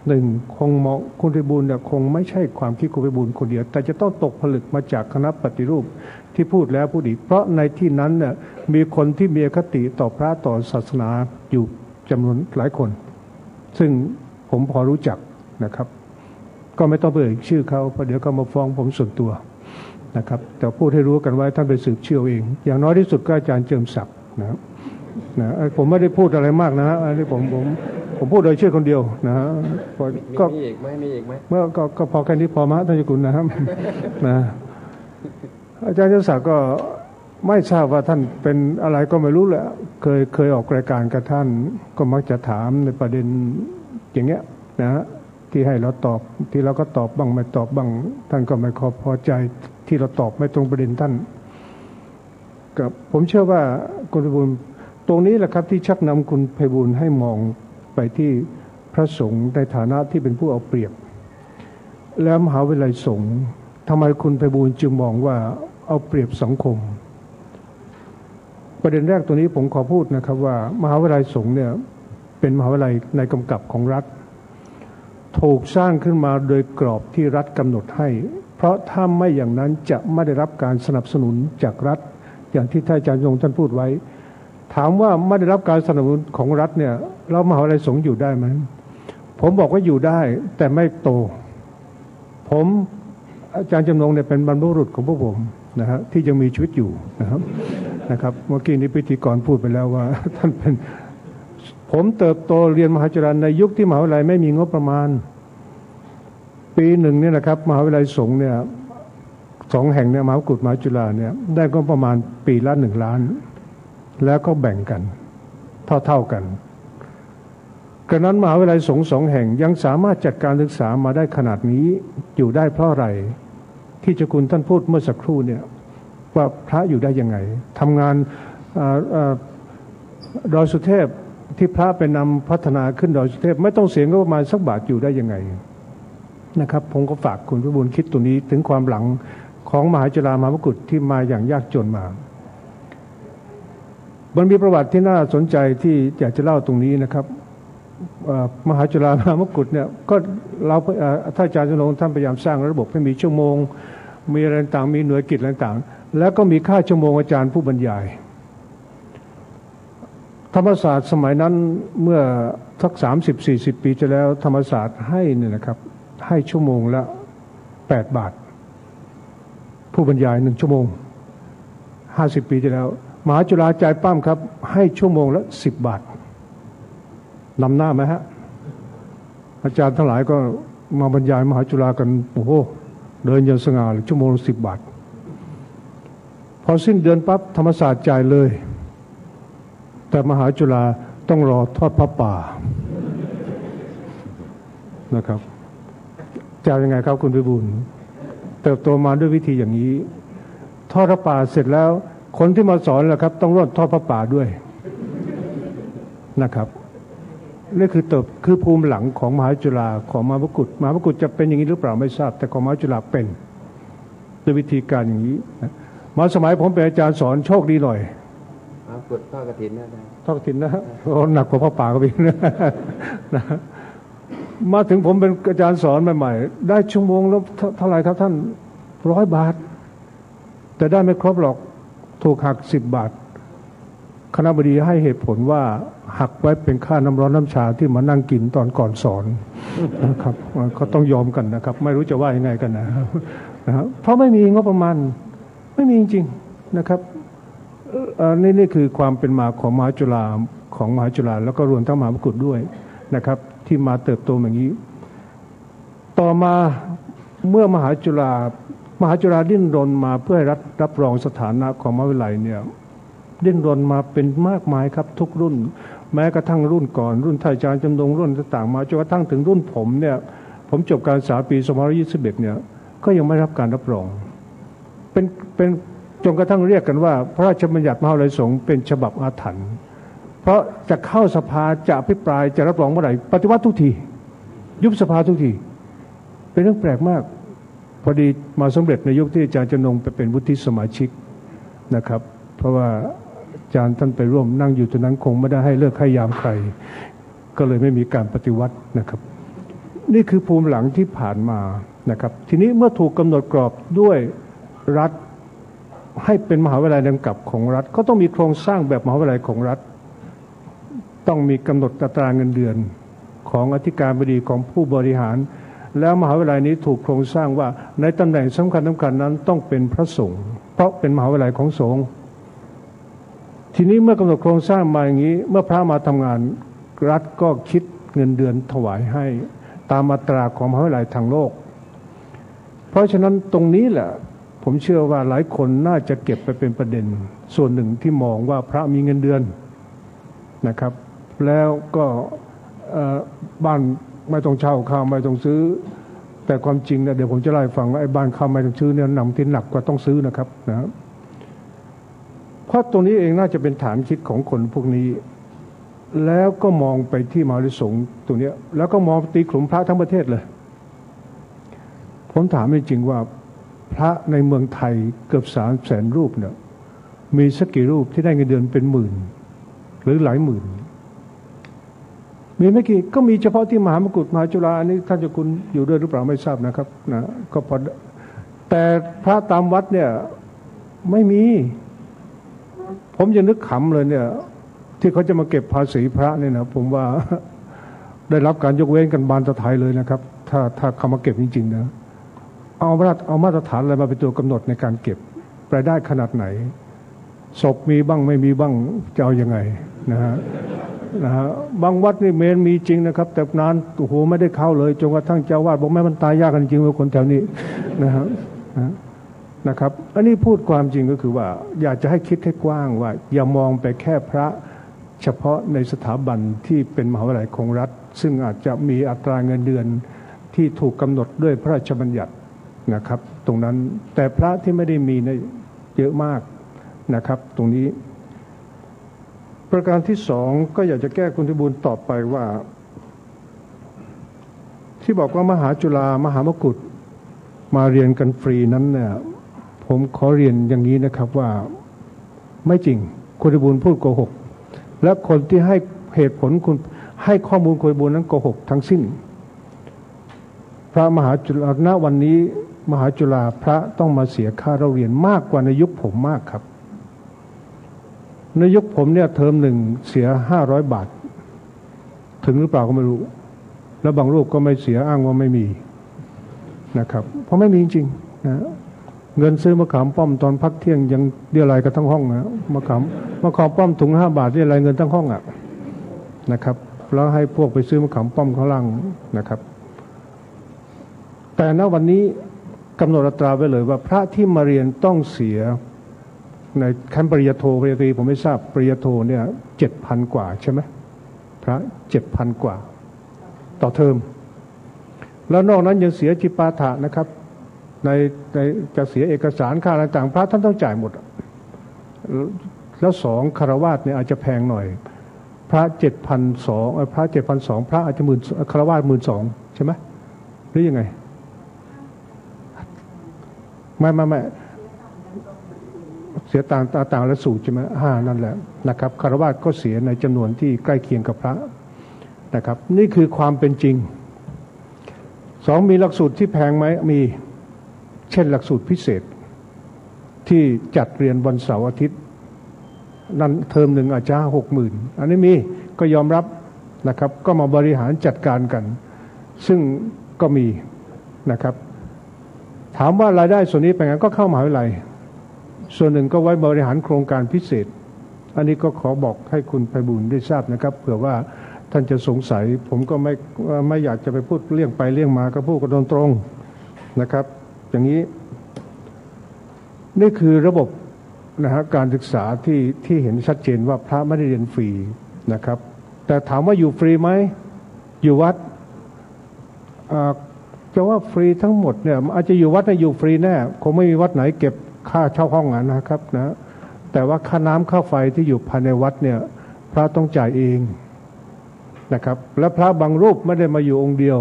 หนึ่งคงมองคุณไพบูลย์เนี่ยคงไม่ใช่ความคิดคุณไพบูลย์คนเดียวแต่จะต้องตกผลึกมาจากคณะปฏิรูปที่พูดแล้วพูดอีกเพราะในที่นั้นเนี่ยมีคนที่มีอคติต่อพระต่อศาสนาอยู่จำนวนหลายคนซึ่งผมพอรู้จักนะครับก็ไม่ต้องเอ่ยชื่อเขาเพราะเดี๋ยวเขามาฟ้องผมส่วนตัวนะครับแต่พูดให้รู้กันไว้ท่านไปสืบเชื่อเองอย่างน้อยที่สุดก็อาจารย์เจิมศักดิ์นะผมไม่ได้พูดอะไรมากนะอันนี้ผมพูดโดยชื่อคนเดียวนะฮะก็มีอีกไหมเมื่อก็พอแค่นี้พอมะท่านเจ้าคุณนะครับนะอาจารย์เจิมศักดิ์ก็ไม่ทราบว่าท่านเป็นอะไรก็ไม่รู้แหละเคยออกรายการกับท่านก็มักจะถามในประเด็นอย่างเงี้ยนะฮะที่ให้เราตอบที่เราก็ตอบบ้างไม่ตอบบ้างท่านก็ไม่พอใจที่เราตอบไม่ตรงประเด็นท่านกับผมเชื่อว่าคุณไพบูลย์ตรงนี้แหละครับที่ชักนำคุณไพบูลย์ให้มองไปที่พระสงฆ์ในฐานะที่เป็นผู้เอาเปรียบแล้วมหาวิทยาลัยสงฆ์ทำไมคุณไพบูลย์จึงมองว่าเอาเปรียบสังคมประเด็นแรกตัวนี้ผมขอพูดนะครับว่ามหาวิทยาลัยสงฆ์เนี่ยเป็นมหาวิทยาลัยในกำกับของรัฐถูกสร้างขึ้นมาโดยกรอบที่รัฐกำหนดให้เพราะถ้าไม่อย่างนั้นจะไม่ได้รับการสนับสนุนจากรัฐอย่างที่ท่านอาจารย์ยงท่านพูดไว้ถามว่าไม่ได้รับการสนับสนุนของรัฐเนี่ยเรามหาวิทยาลัยสงฆ์อยู่ได้ไหมผมบอกว่าอยู่ได้แต่ไม่โตผมอาจารย์จำนงเนี่ยเป็นบรรพบุรุษของพวกผมนะฮะที่ยังมีชีวิตอยู่นะครับเมื่อกี้นี้พิธีกรพูดไปแล้วว่าท่านเป็นผมเติบโตเรียนมหาจุฬาในยุคที่มหาวิทยาลัยไม่มีงบประมาณปีหนึ่งเนี่ยนะครับมหาวิทยาลัยสงฆ์เนี่ย2 แห่งเนี่ยมหามกุฏมหาจุฬาเนี่ยได้งบประมาณปีละ1 ล้านแล้วก็แบ่งกันเท่ากันกระนั้นมหาวิทยาลัยสงฆ์2 แห่งยังสามารถจัดการศึกษามาได้ขนาดนี้อยู่ได้เพราะอะไรที่เจ้าคุณท่านพูดเมื่อสักครู่เนี่ยว่าพระอยู่ได้ยังไงทำงานดอยสุเทพที่พระไปนำพัฒนาขึ้นดอยสุเทพไม่ต้องเสียงก็ประมาณสักบาทอยู่ได้ยังไงนะครับผมก็ฝากคุณไพบูลย์คิดตัวนี้ถึงความหลังของมหาจุฬามหามกุฏที่มาอย่างยากจนมามันมีประวัติที่น่าสนใจที่อยากจะเล่าตรงนี้นะครับมหาจุฬามหามกุฏเนี่ยก็เราท่านอาจารย์จำนงท่านพยายามสร้างระบบให้มีชั่วโมงมีอะไรต่างมีหน่วยกิจอะไรต่างแล้วก็มีค่าชั่วโมงอาจารย์ผู้บรรยายธรรมศาสตร์สมัยนั้นเมื่อสัก30-40 ปีที่แล้วธรรมศาสตร์ให้เนี่ยนะครับให้ชั่วโมงละ8 บาทผู้บรรยาย1 ชั่วโมง50 ปีที่แล้ว มหาจุฬาใจปั้มครับให้ชั่วโมงละ10 บาทนำหน้าไหมฮะอาจารย์ทั้งหลายก็มาบรรยายมหาจุฬากันโอ้โหเดินอย่างสง่าเลยชั่วโมงละ10 บาทพอสิ้นเดือนปั๊บธรรมศาสตร์จ่ายเลยแต่มหาจุฬาต้องรอทอดพระป่านะครับจะยังไงครับคุณพิบูลเติบโตมาด้วยวิธีอย่างนี้ทอดพระป่าเสร็จแล้วคนที่มาสอนล่ะครับต้องร่วมทอดพระป่าด้วยนะครับนี่คือภูมิหลังของมหาจุฬาของมหามกุฏจะเป็นอย่างนี้หรือเปล่าไม่ทราบแต่ของมหาจุฬาเป็นด้วยวิธีการอย่างนี้มาสมัยผมเป็นอาจารย์สอนโชคดีหน่อยกดทอดกฐินนะทอดกฐินนะหนักกว่าพระป่าก็มีนะมาถึงผมเป็นอาจารย์สอนใหม่ๆได้ชั่วโมงแล้วเท่าไหร่ครับท่าน100 บาทแต่ได้ไม่ครบหรอกถูกหัก10 บาทคณบดีให้เหตุผลว่าหักไว้เป็นค่าน้ำร้อนน้ำชาที่มานั่งกินตอนก่อนสอนนะครับเขาต้องยอมกันนะครับไม่รู้จะว่ายังไงกันนะครับเพราะไม่มีงบประมาณไม่มีจริงๆนะครับนี่คือความเป็นมาของมหาจุฬาแล้วก็รวมทั้งมหามกุฏด้วยนะครับที่มาเติบโตอย่างนี้ต่อมาเมื่อมหาจุฬาดิ้นรนมาเพื่อให้รัฐรับรองสถานะของมหาวิทยาลัยเนี่ยดิ้นรนมาเป็นมากมายครับทุกรุ่นแม้กระทั่งรุ่นก่อนรุ่นท่านอาจารย์จำนงรุ่นต่างๆมาจนกระทั่งถึงรุ่นผมเนี่ยผมจบการศึกษาปี2521เนี่ยก็ยังไม่รับการรับรองเป็นจนกระทั่งเรียกกันว่าพระราชบัญญัติมหาวิทยาลัยสงฆ์เป็นฉบับอาถรรพ์เพราะจะเข้าสภาจะอภิปรายจะรับรองเมื่อไหร่ปฏิวัติทุกทียุบสภาทุกทีเป็นเรื่องแปลกมากพอดีมาสำเร็จในยุคที่อาจารย์จำนงไปเป็นวุฒิสมาชิกนะครับเพราะว่าอาจารย์ท่านไปร่วมนั่งอยู่ตรงนั้นคงไม่ได้ให้เลิกให้ยามใครก็เลยไม่มีการปฏิวัตินะครับนี่คือภูมิหลังที่ผ่านมานะครับทีนี้เมื่อถูกกำหนดกรอบด้วยรัฐให้เป็นมหาวิทยาลัยกำกับของรัฐก็ต้องมีโครงสร้างแบบมหาวิทยาลัยของรัฐต้องมีกำหนดอัตราเงินเดือนของอธิการบดีของผู้บริหารแล้วมหาวิทยาลัยนี้ถูกโครงสร้างว่าในตำแหน่งสำคัญนั้นต้องเป็นพระสงฆ์เพราะเป็นมหาวิทยาลัยของสงฆ์ทีนี้เมื่อกำหนดโครงสร้างมาอย่างนี้เมื่อพระมาทำงานรัฐก็คิดเงินเดือนถวายให้ตามอัตราของมหาวิทยาลัยทางโลกเพราะฉะนั้นตรงนี้แหละผมเชื่อว่าหลายคนน่าจะเก็บไปเป็นประเด็นส่วนหนึ่งที่มองว่าพระมีเงินเดือนนะครับแล้วก็บ้านไม่ต้องเช่าข้าวไม่ต้องซื้อแต่ความจริงเนี่ยเดี๋ยวผมจะเล่าให้ฟังว่าไอ้บ้านข้าวไม่ต้องซื้อเนี่ยนำที่หนักกว่าต้องซื้อนะครับนะเพราะตรงนี้เองน่าจะเป็นฐานคิดของคนพวกนี้แล้วก็มองไปที่มหาวิทยาลัยสงฆ์ตรงนี้แล้วก็มองตีกลุ่มพระทั้งประเทศเลยผมถามจริงๆว่าพระในเมืองไทยเกือบ300,000 รูปเนี่ยมีสักกี่รูปที่ได้เงินเดือนเป็นหมื่นหรือหลายหมื่นมีไม่กี่ก็มีเฉพาะที่มหามกุฏมหาจุฬาอันนี้ท่านเจ้าคุณอยู่ด้วยหรือเปล่าไม่ทราบนะครับนะก็พอแต่พระตามวัดเนี่ยไม่มีผมยังนึกขำเลยเนี่ยที่เขาจะมาเก็บภาษีพระเนี่ยนะผมว่าได้รับการยกเว้นกันบานตะไทยเลยนะครับถ้าเขามาเก็บจริงๆนะเอามาตรฐานอะไรมาเป็นตัวกำหนดในการเก็บรายได้ขนาดไหนศพมีบ้างไม่มีบ้างจะเอายังไงนะฮะบางวัดนี่เมนมีจริงนะครับแต่นานโอ้โหไม่ได้เข้าเลยจนกระทั่งเจ้าวาดบอกแม่มันตายยากกันจริงเลยคนแถวนี้นะครับอันนี้พูดความจริงก็คือว่าอยากจะให้คิดให้กว้างว่าอย่ามองไปแค่พระเฉพาะในสถาบันที่เป็นมหาวิทยาลัยของรัฐซึ่งอาจจะมีอัตราเงินเดือนที่ถูกกำหนดด้วยพระราชบัญญัตินะครับตรงนั้นแต่พระที่ไม่ได้มีเนี่ยเยอะมากนะครับตรงนี้ประการที่สองก็อยากจะแก้คุณพิบูลตอบไปว่าที่บอกว่ามหาจุฬามหามกุฏมาเรียนกันฟรีนั้นเนี่ยผมขอเรียนอย่างนี้นะครับว่าไม่จริงคุณพิบูลพูดโกหกและคนที่ให้เหตุผลคุณให้ข้อมูลคุณพิบูลนั้นโกหกทั้งสิ้นพระมหาจุฬาณวันนี้มหาจุฬาพระต้องมาเสียค่าเราเรียนมากกว่าในยุคผมมากครับในยุคผมเนี่ยเทอมหนึ่งเสีย500 บาทถึงหรือเปล่าก็ไม่รู้แล้วบางรูปก็ไม่เสียอ้างว่าไม่มีนะครับเพราะไม่มีจริงๆนะ เงินซื้อมะขามป้อมตอนพักเที่ยงยังเรียรายกันทั้งห้องนะมะขามป้อมถุง5 บาทเรียรายเงินทั้งห้องนะครับแล้วให้พวกไปซื้อมะขามป้อมข้างล่างนะครับแต่ณวันนี้กำหนดอัตราไว้เลยว่าพระที่มาเรียนต้องเสียในขั้นปริญญาโทปริญญาตรีผมไม่ทราบปริญญาโทเนี่ย7,000 กว่าใช่ไหมพระ 7,000 กว่าต่อเทอมแล้วนอกนั้นยังเสียจิปาถะนะครับในจะเสียเอกสารค่าต่างๆพระท่านต้องจ่ายหมดแล้ว2คฤหัสถ์เนี่ยอาจจะแพงหน่อยพระ 7,200 พระ 7,200 พระอาจจะคฤหัสถ์ 12,000 ใช่ไหมหรือยังไงไม่เสียต่างละสูตรใช่ไหมนั่นแหละนะครับคฤหัสถ์ก็เสียในจำนวนที่ใกล้เคียงกับพระนะครับนี่คือความเป็นจริง2มีหลักสูตรที่แพงไหมมีเช่นหลักสูตรพิเศษที่จัดเรียนวันเสาร์อาทิตย์นั้นเทอมหนึ่งอาจจะ 60,000 อันนี้มีก็ยอมรับนะครับก็มาบริหารจัดการกันซึ่งก็มีนะครับถามว่ารายได้ส่วนนี้เป็นไงก็เข้ามหาวิทยาลัยส่วนหนึ่งก็ไว้บริหารโครงการพิเศษอันนี้ก็ขอบอกให้คุณไพบูลย์ได้ทราบนะครับเผื่อว่าท่านจะสงสัยผมก็ไม่อยากจะไปพูดเลี่ยงไปเลี่ยงมาก็พูดกันตรงๆนะครับอย่างนี้นี่คือระบบนะฮะการศึกษาที่เห็นชัดเจนว่าพระไม่ได้เรียนฟรีนะครับแต่ถามว่าอยู่ฟรีไหมอยู่วัดจะว่าฟรีทั้งหมดเนี่ยอาจจะอยู่วัดนะอยู่ฟรีแน่คงไม่มีวัดไหนเก็บค่าเช่าห้องนะครับนะแต่ว่าค่าน้ำค่าไฟที่อยู่ภายในวัดเนี่ยพระต้องจ่ายเองนะครับและพระบางรูปไม่ได้มาอยู่องค์เดียว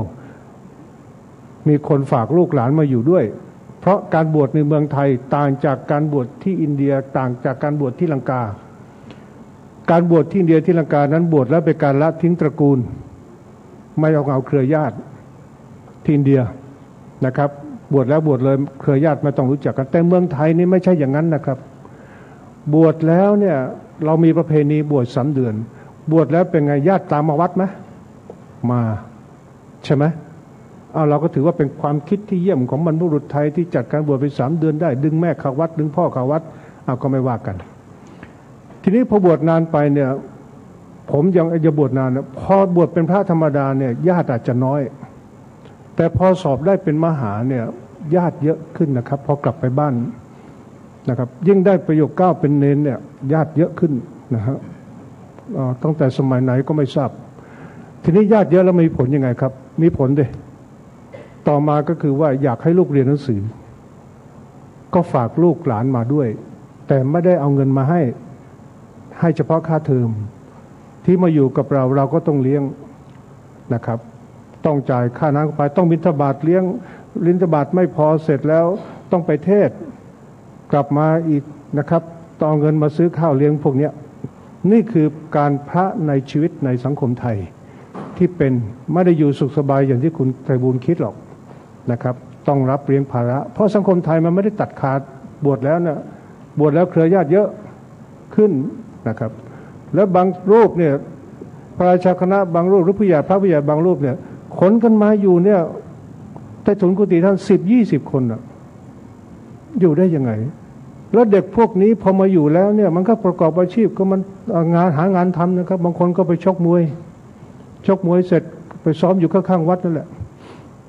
มีคนฝากลูกหลานมาอยู่ด้วยเพราะการบวชในเมืองไทยต่างจากการบวชที่อินเดียต่างจากการบวชที่ลังกาการบวชที่อินเดียที่ลังกานั้นบวชแล้วเป็นการละทิ้งตระกูลไม่เอาเครือญาติที่อินเดียนะครับบวชแล้วบวชเลยเครือญาติไม่ต้องรู้จักกันแต่เมืองไทยนี่ไม่ใช่อย่างนั้นนะครับบวชแล้วเนี่ยเรามีประเพณีบวช3 เดือนบวชแล้วเป็นไงญาติตามมาวัดไหมมาใช่ไหมเราก็ถือว่าเป็นความคิดที่เยี่ยมของบรรพบุรุษไทยที่จัดการบวชไป3 เดือนได้ดึงแม่เข้าวัดดึงพ่อเข้าวัดก็ไม่ว่ากันทีนี้พอบวชนานไปเนี่ยผมยังจะบวชนานนะพอบวชเป็นพระธรรมดาเนี่ยญาติอาจจะน้อยแต่พอสอบได้เป็นมหาเนี่ยญาติเยอะขึ้นนะครับพอกลับไปบ้านนะครับยิ่งได้ประโยค9เป็นเนนเนี่ยญาติเยอะขึ้นนะฮะตั้งแต่สมัยไหนก็ไม่ทราบทีนี้ญาติเยอะแล้วมีผลยังไงครับมีผลดิต่อมาก็คือว่าอยากให้ลูกเรียนหนังสือก็ฝากลูกหลานมาด้วยแต่ไม่ได้เอาเงินมาให้เฉพาะค่าเทอมที่มาอยู่กับเราก็ต้องเลี้ยงนะครับต้องจ่ายค่าน้ำไปต้องบิณฑบาตเลี้ยงบิณฑบาตไม่พอเสร็จแล้วต้องไปเทศกลับมาอีกนะครับต้องเอาเงินมาซื้อข้าวเลี้ยงพวกนี้นี่คือการพระในชีวิตในสังคมไทยที่เป็นไม่ได้อยู่สุขสบายอย่างที่คุณไพบูลย์คิดหรอกนะครับต้องรับเลี้ยงภาระเพราะสังคมไทยมันไม่ได้ตัดขาดบวชแล้วเนี่ยบวชแล้วเครือญาติเยอะขึ้นนะครับแล้วบางรูปเนี่ยพระราชาคณะบางรูปหรือผู้ใหญ่พระผู้ใหญ่บางรูปเนี่ยขนกันมาอยู่เนี่ยใต้ถุนกุฏิท่าน10-20 คนอยู่ได้ยังไงแล้วเด็กพวกนี้พอมาอยู่แล้วเนี่ยมันก็ประกอบอาชีพก็มันหางานทำนะครับบางคนก็ไปชกมวยเสร็จไปซ้อมอยู่ข้างๆวัดนั่นแหละ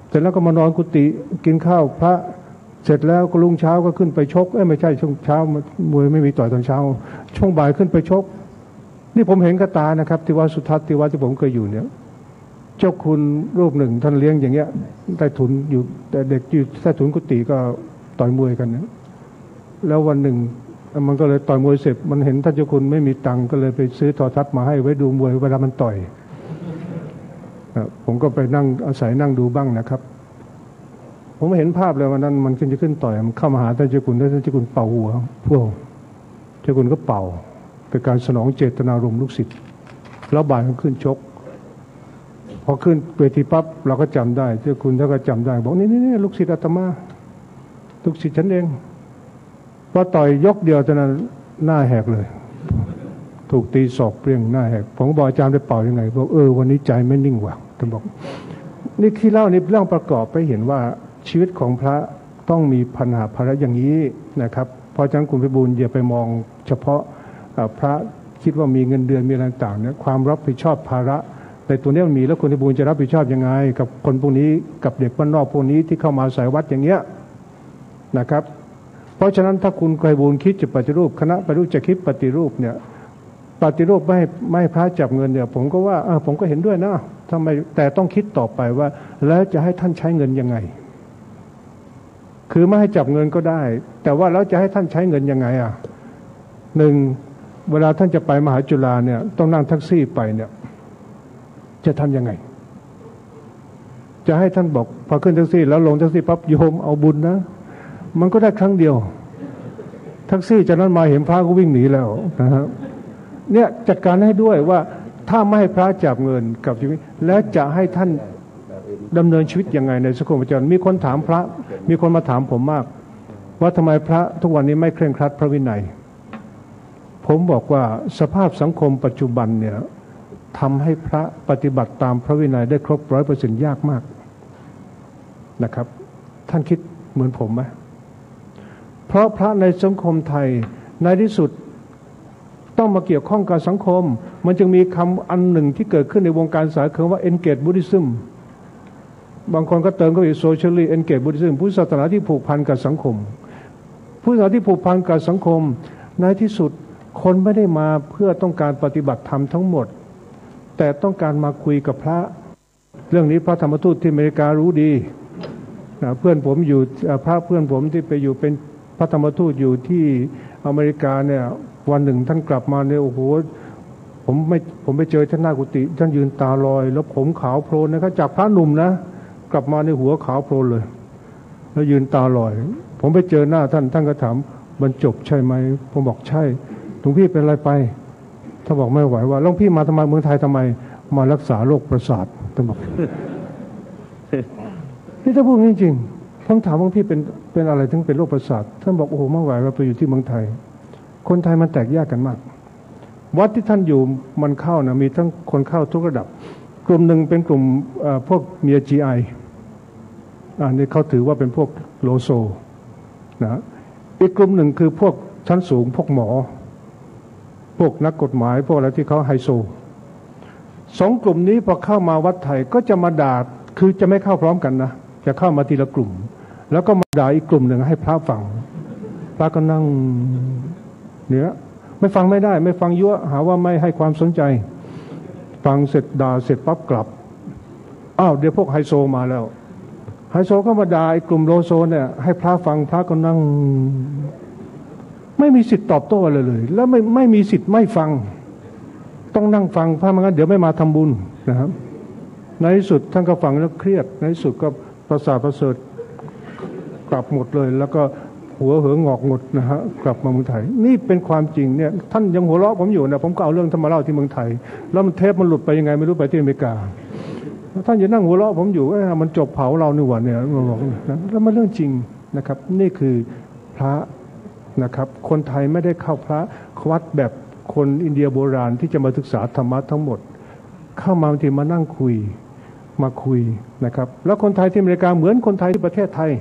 เสร็จแล้วก็มานอนกุฏิกินข้าวพระเสร็จแล้วก็รุ่งเช้าก็ขึ้นไปชกไม่ใช่ช่วงเช้ามวยไม่มีต่อยตอนเช้าช่วงบ่ายขึ้นไปชกนี่ผมเห็นกับตานะครับที่วัดสุทัศน์ที่วัดที่ผมเคยอยู่เนี่ยเจ้าคุณรูปหนึ่งท่านเลี้ยงอย่างเงี้ยใต้ถุนอยู่แต่เด็กอยู่ใต้ถุนกุฏิก็ต่อยมวยกันนะแล้ววันหนึ่งมันก็เลยต่อยมวยเสร็จมันเห็นท่านเจ้าคุณไม่มีตังค์ก็เลยไปซื้อโทรทัศน์มาให้ไว้ดูมวยเวลามันต่อยผมก็ไปนั่งอาศัยนั่งดูบ้างนะครับผมเห็นภาพเลยวันนั้นมันจะขึ้นต่อยมันเข้ามาหาท่านเจ้าคุณท่านเจ้าคุณเป่าหัวพวกเจ้าคุณก็เป่าเป็นการสนองเจตนารมณ์ลูกศิษย์แล้วบ่ายมันขึ้นชกพอขึ้นเวทีปั๊บเราก็จำได้เจ้าคุณท่านก็จำได้บอกนี่ลูกศิษย์อาตมาลูกศิษย์ฉันเองพอต่อยยกเดียวเท่านั้นหน้าแหกเลยถูกตีศอกเปรี้ยงหน้าแหกผมบอกอาจารย์ได้เป่ายังไงบอกวันนี้ใจไม่นิ่งว่ะท่านบอกนี่ขี้เล่านี่เรื่องประกอบไปเห็นว่าชีวิตของพระ ต้องมีปัญหาภาระอย่างนี้นะครับเพราะฉะนั้นคุณไพบูลย์อย่าไปมองเฉพาะพระคิดว่ามีเงินเดือนมีอะไรต่างๆเนี่ยความรับผิดชอบภาระในตัวนี้มันมีแล้วคุณไพบูลย์จะรับผิดชอบยังไงกับคนพวกนี้กับเด็กบ้านนอกพวกนี้ที่เข้ามาสายวัดอย่างเงี้ยนะครับเพราะฉะนั้นถ้าคุณไพบูลย์คิดจะปฏิรูปคณะปฏิรูปจะคิดปฏิรูปเนี่ยปฏิรูปไม่ให้พระจับเงินเนี่ยผมก็ว่าผมก็เห็นด้วยนะทำไมแต่ต้องคิดต่อไปว่าแล้วจะให้ท่านใช้เงินยังไงคือไม่ให้จับเงินก็ได้แต่ว่าแล้วจะให้ท่านใช้เงินยังไงหนึ่งเวลาท่านจะไปมหาจุฬาเนี่ยต้องนั่งแท็กซี่ไปเนี่ยจะทำยังไงจะให้ท่านบอกพอขึ้นแท็กซี่แล้วลงแท็กซี่ปั๊บโยมเอาบุญนะมันก็ได้ครั้งเดียวแท็กซี่จากนั้นมาเห็นพระก็วิ่งหนีแล้วนะครับเนี่ยจัดการให้ด้วยว่าถ้าไม่ให้พระจับเงินกับชีวิตแล้วจะให้ท่านดำเนินชีวิตยังไงในสังคมปัจจุบันมีคนถามพระมีคนมาถามผมมากว่าทำไมพระทุกวันนี้ไม่เคร่งครัดพระวินัยผมบอกว่าสภาพสังคมปัจจุบันเนี่ยทำให้พระปฏิบัติตามพระวินัยได้ครบ 100% ยากมากนะครับท่านคิดเหมือนผมไหมเพราะพระในสังคมไทยในที่สุดต้องมาเกี่ยวข้องกับสังคมมันจึงมีคำอันหนึ่งที่เกิดขึ้นในวงการศาสนาว่า engage Buddhism บางคนก็เติมเข้าไป socially engage Buddhism พุทธศาสนาที่ผูกพันกับสังคมพุทธศาสนาที่ผูกพันกับสังคมในที่สุดคนไม่ได้มาเพื่อต้องการปฏิบัติธรรมทั้งหมดแต่ต้องการมาคุยกับพระเรื่องนี้พระธรรมทูตที่อเมริการู้ดีเพื่อนผมอยู่พระเพื่อนผมที่ไปอยู่เป็นพระธรรมทูตอยู่ที่อเมริกาเนี่ยวันหนึ่งท่านกลับมาเนี่ยโอ้โหผมไปเจอท่านหน้ากุฏิท่านยืนตาลอยแล้วผมขาวโพลนนะครับจากพระหนุ่มนะกลับมาในหัวขาวโพลนเลยแล้วยืนตาลอยผมไปเจอหน้าท่านก็ถามบรรจบใช่ไหมผมบอกใช่หลวงพี่เป็นอะไรไปถ้าบอกไม่ไหวว่าหลวงพี่มาทำไมเมืองไทยทำไมมารักษาโรคประสาทท่านบอก นี่ถ้าพูดจริงๆผมถามว่าพี่เป็นอะไรถึงเป็นโรคประสาทท่านบอกโอ้โหไม่ไหวเราไปอยู่ที่เมืองไทยคนไทยมันแตกแยกกันมากวัดที่ท่านอยู่มันเข้านะมีทั้งคนเข้าทุกระดับกลุ่มหนึ่งเป็นกลุ่มพวกเมีย GI นี่เขาถือว่าเป็นพวกโลโซนะอีกกลุ่มหนึ่งคือพวกชั้นสูงพวกหมอพวกนักกฎหมายพวกอะไรที่เขาไฮโซสองกลุ่มนี้พอเข้ามาวัดไทยก็จะมาด่าคือจะไม่เข้าพร้อมกันนะจะเข้ามาทีละกลุ่มแล้วก็มาด่าอีกกลุ่มหนึ่งให้พระฟังพระก็นั่งเนี่ยไม่ฟังไม่ได้ไม่ฟังยั่วหาว่าไม่ให้ความสนใจฟังเสร็จด่าเสร็จปั๊บกลับเดี๋ยวพวกไฮโซมาแล้วไฮโซก็มาด่าไอ้กลุ่มโลโซเนี่ยให้พระฟังพระก็นั่งไม่มีสิทธิ์ตอบโต้อะไรเลยแล้วไม่มีสิทธิ์ไม่ฟังต้องนั่งฟังพระไม่งั้นเดี๋ยวไม่มาทำบุญนะครับในที่สุดท่านก็ฟังแล้วเครียดในที่สุดก็ประสาทประเสริฐกลับหมดเลยแล้วก็หัวเหองอกหมดนะฮะกลับมาเมืองไทยนี่เป็นความจริงเนี่ยท่านยังหัวเราะผมอยู่นะผมก็เอาเรื่องท่านมาเล่าที่เมืองไทยแล้วมันเทปมันหลุดไปยังไงไม่รู้ไปที่อเมริกาท่านจะนั่งหัวเราะผมอยู่มันจบเผาเราหนึ่งวันเนี่ยมาบอกนะแล้วมันเรื่องจริงนะครับนี่คือพระนะครับคนไทยไม่ได้เข้าพระวัดแบบคนอินเดียโบราณที่จะมาศึกษาธรรมะทั้งหมดเข้ามาบางทีมานั่งคุยมาคุยนะครับแล้วคนไทยที่อเมริกาเหมือนคนไทยที่ประเทศไทย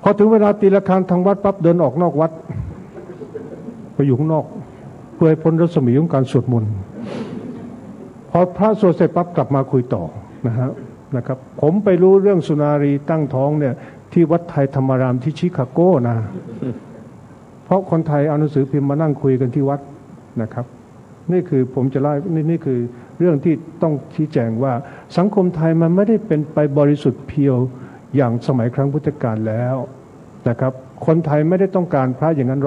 พอถึงเวลาตีละครั้งทางวัดปั๊บเดินออกนอกวัดไปอยู่ข้างนอกเพื่อให้พ้นรัศมีของการสวดมนต์พอพระสวดเสร็จปั๊บกลับมาคุยต่อนะครับผมไปรู้เรื่องสุนารีตั้งท้องเนี่ยที่วัดไทยธรรมารามที่ชิคาโกนะเพราะคนไทยเอาหนังสือพิมพ์มานั่งคุยกันที่วัดนะครับนี่คือผมจะเล่านี่คือเรื่องที่ต้องชี้แจงว่าสังคมไทยมันไม่ได้เป็นไปบริสุทธิ์เพียวอย่างสมัยครั้งพุทธกาลแล้วนะครับคนไทยไม่ได้ต้องการพระอย่างนั้น